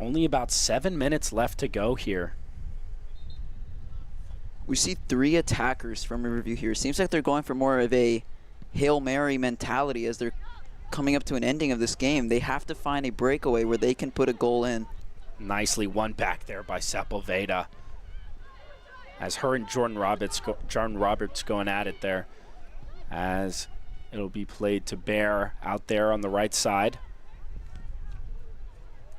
only about 7 minutes left to go here. We see 3 attackers from Riverview here. Seems like they're going for more of a Hail Mary mentality as they're coming up to an ending of this game. They have to find a breakaway where they can put a goal in. Nicely won back there by Sepulveda, as her and Jordan Roberts going at it there, as it'll be played to Bear out there on the right side.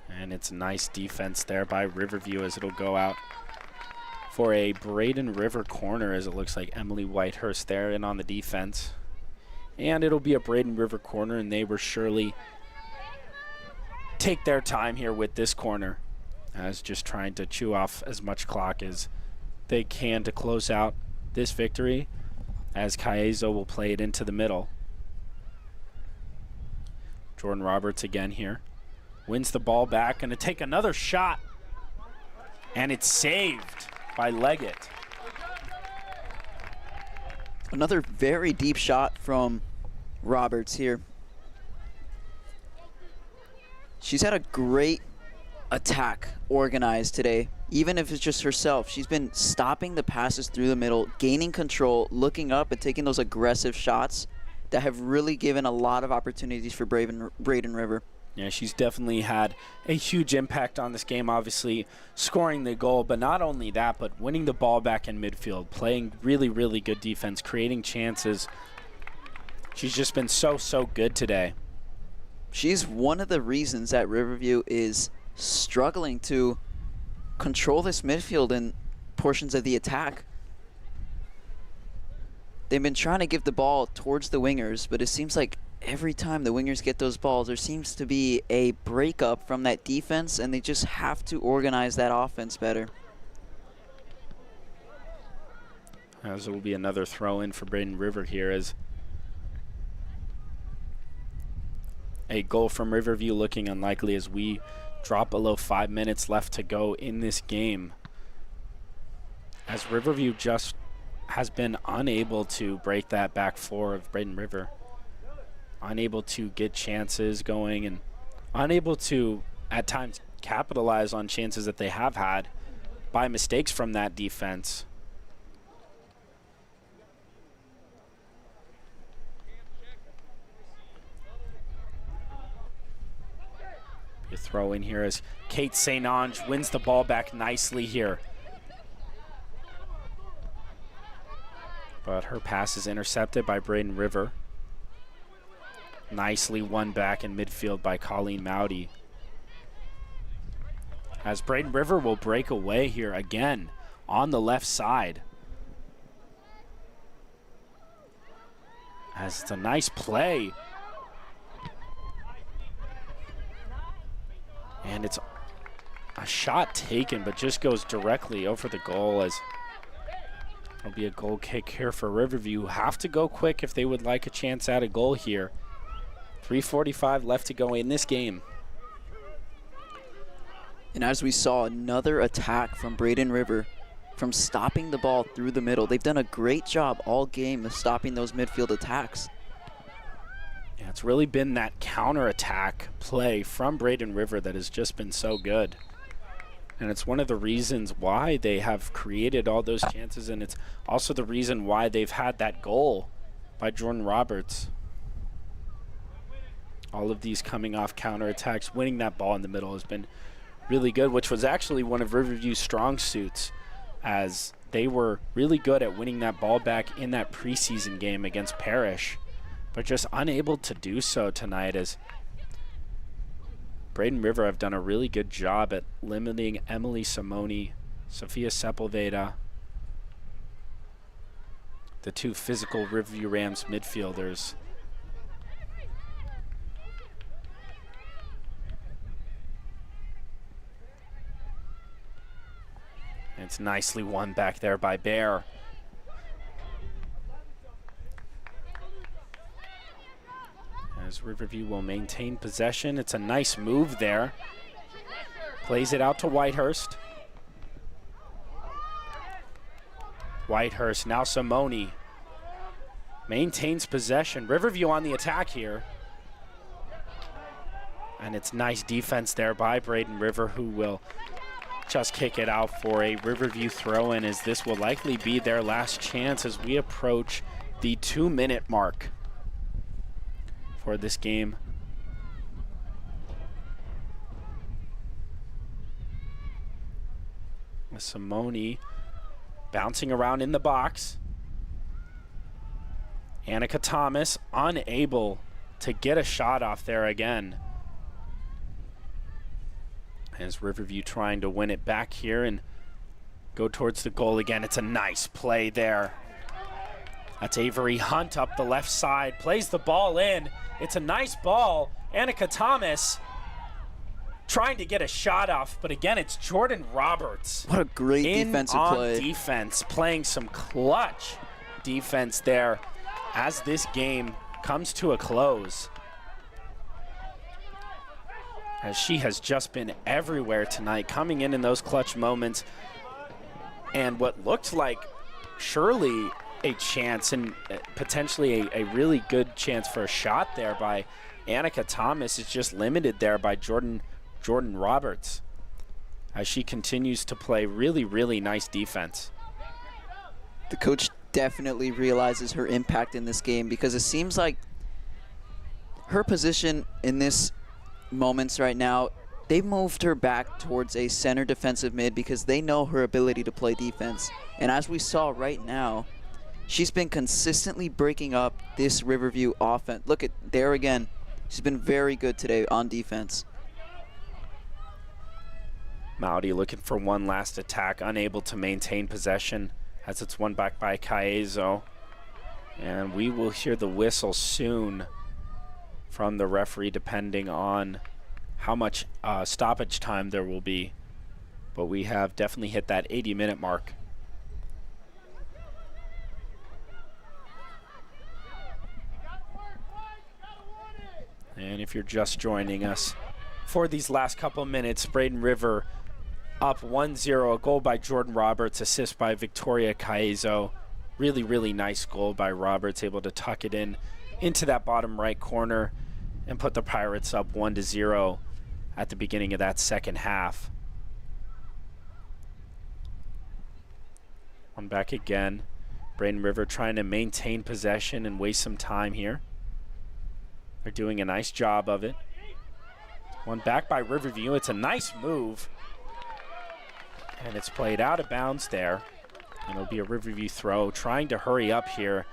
And it's a nice defense there by Riverview, as it'll go out for a Braden River corner, as it looks like Emily Whitehurst there in on the defense. And it'll be a Braden River corner, and they will surely take their time here with this corner, as just trying to chew off as much clock as they can to close out this victory, as Kaezo will play it into the middle. Jordan Roberts again here. Wins the ball back, and to take another shot. And it's saved by Leggett. Another very deep shot from Roberts here. She's had a great attack organized today, even if it's just herself. She's been stopping the passes through the middle, gaining control, looking up and taking those aggressive shots that have really given a lot of opportunities for Braden River. Yeah, she's definitely had a huge impact on this game, obviously scoring the goal, but not only that, but winning the ball back in midfield, playing really, really good defense, creating chances. She's just been so good today. She's one of the reasons that Riverview is struggling to control this midfield and portions of the attack. They've been trying to give the ball towards the wingers, but it seems like every time the wingers get those balls, there seems to be a breakup from that defense, and they just have to organize that offense better. As it will be another throw in for Braden River here, as a goal from Riverview looking unlikely as we drop below 5 minutes left to go in this game, as Riverview just has been unable to break that back four of Braden River, unable to get chances going, and unable to at times capitalize on chances that they have had by mistakes from that defense. You throw in here as Kate St. Ange wins the ball back nicely here. But her pass is intercepted by Braden River. Nicely won back in midfield by Colleen Mowdy. As Braden River will break away here again on the left side. As it's a nice play. And it's a shot taken, but just goes directly over the goal, as it'll be a goal kick here for Riverview. Have to go quick if they would like a chance at a goal here. 3:45 left to go in this game. And as we saw, another attack from Braden River from stopping the ball through the middle. They've done a great job all game of stopping those midfield attacks. Yeah, it's really been that counter-attack play from Braden River that has just been so good. And it's one of the reasons why they have created all those chances, and it's also the reason why they've had that goal by Jordan Roberts. All of these coming off counterattacks, winning that ball in the middle has been really good, which was actually one of Riverview's strong suits, as they were really good at winning that ball back in that preseason game against Parrish, but just unable to do so tonight, as Braden River have done a really good job at limiting Emily Simoni, Sophia Sepulveda, the two physical Riverview Rams midfielders. And it's nicely won back there by Bear. As Riverview will maintain possession. It's a nice move there. Plays it out to Whitehurst. Whitehurst, now Simoni. Maintains possession. Riverview on the attack here. And it's nice defense there by Braden River, who will just kick it out for a Riverview throw-in, as this will likely be their last chance as we approach the 2-minute mark for this game. Simoni bouncing around in the box. Annika Thomas unable to get a shot off there again. As Riverview trying to win it back here and go towards the goal again. It's a nice play there. That's Avery Hunt up the left side, plays the ball in. It's a nice ball. Annika Thomas trying to get a shot off, but again, it's Jordan Roberts. What a great defensive play. On defense, playing some clutch defense there as this game comes to a close. As she has just been everywhere tonight, coming in those clutch moments. And what looked like surely a chance and potentially a really good chance for a shot there by Annika Thomas is just limited there by Jordan Roberts as she continues to play really, really nice defense. The coach definitely realizes her impact in this game because it seems like her position in this moments right now, they've moved her back towards a center defensive mid because they know her ability to play defense. And as we saw right now, she's been consistently breaking up this Riverview offense. Look at there again. She's been very good today on defense. Maudi looking for one last attack, unable to maintain possession as it's won back by Caezo. And we will hear the whistle soon from the referee depending on how much stoppage time there will be. But we have definitely hit that 80-minute mark. And if you're just joining us, for these last couple minutes, Braden River up 1-0, a goal by Jordan Roberts, assist by Victoria Caezo. Really, really nice goal by Roberts, able to tuck it in into that bottom right corner and put the Pirates up 1-0 at the beginning of that second half. One back again. Braden River trying to maintain possession and waste some time here. They're doing a nice job of it. One back by Riverview. It's a nice move. And it's played out of bounds there. And it'll be a Riverview throw, trying to hurry up here.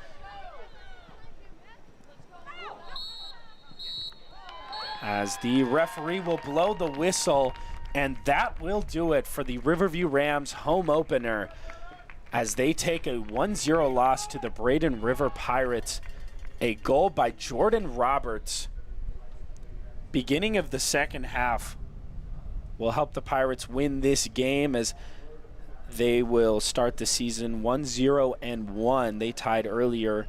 As the referee will blow the whistle, and that will do it for the Riverview Rams home opener as they take a 1-0 loss to the Braden River Pirates. A goal by Jordan Roberts, beginning of the second half, will help the Pirates win this game as they will start the season 1-0-1. They tied earlier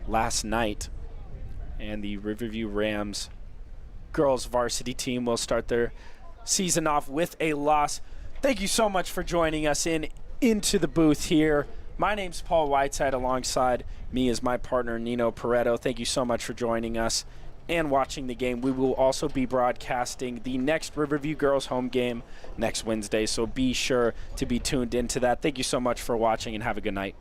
last night, and the Riverview Rams girls varsity team will start their season off with a loss. Thank you so much for joining us into the booth here. My name's Paul Whiteside. Alongside me is my partner Nino Pareto. Thank you so much for joining us and watching the game. We will also be broadcasting the next Riverview girls home game next Wednesday, so be sure to be tuned into that. Thank you so much for watching and have a good night.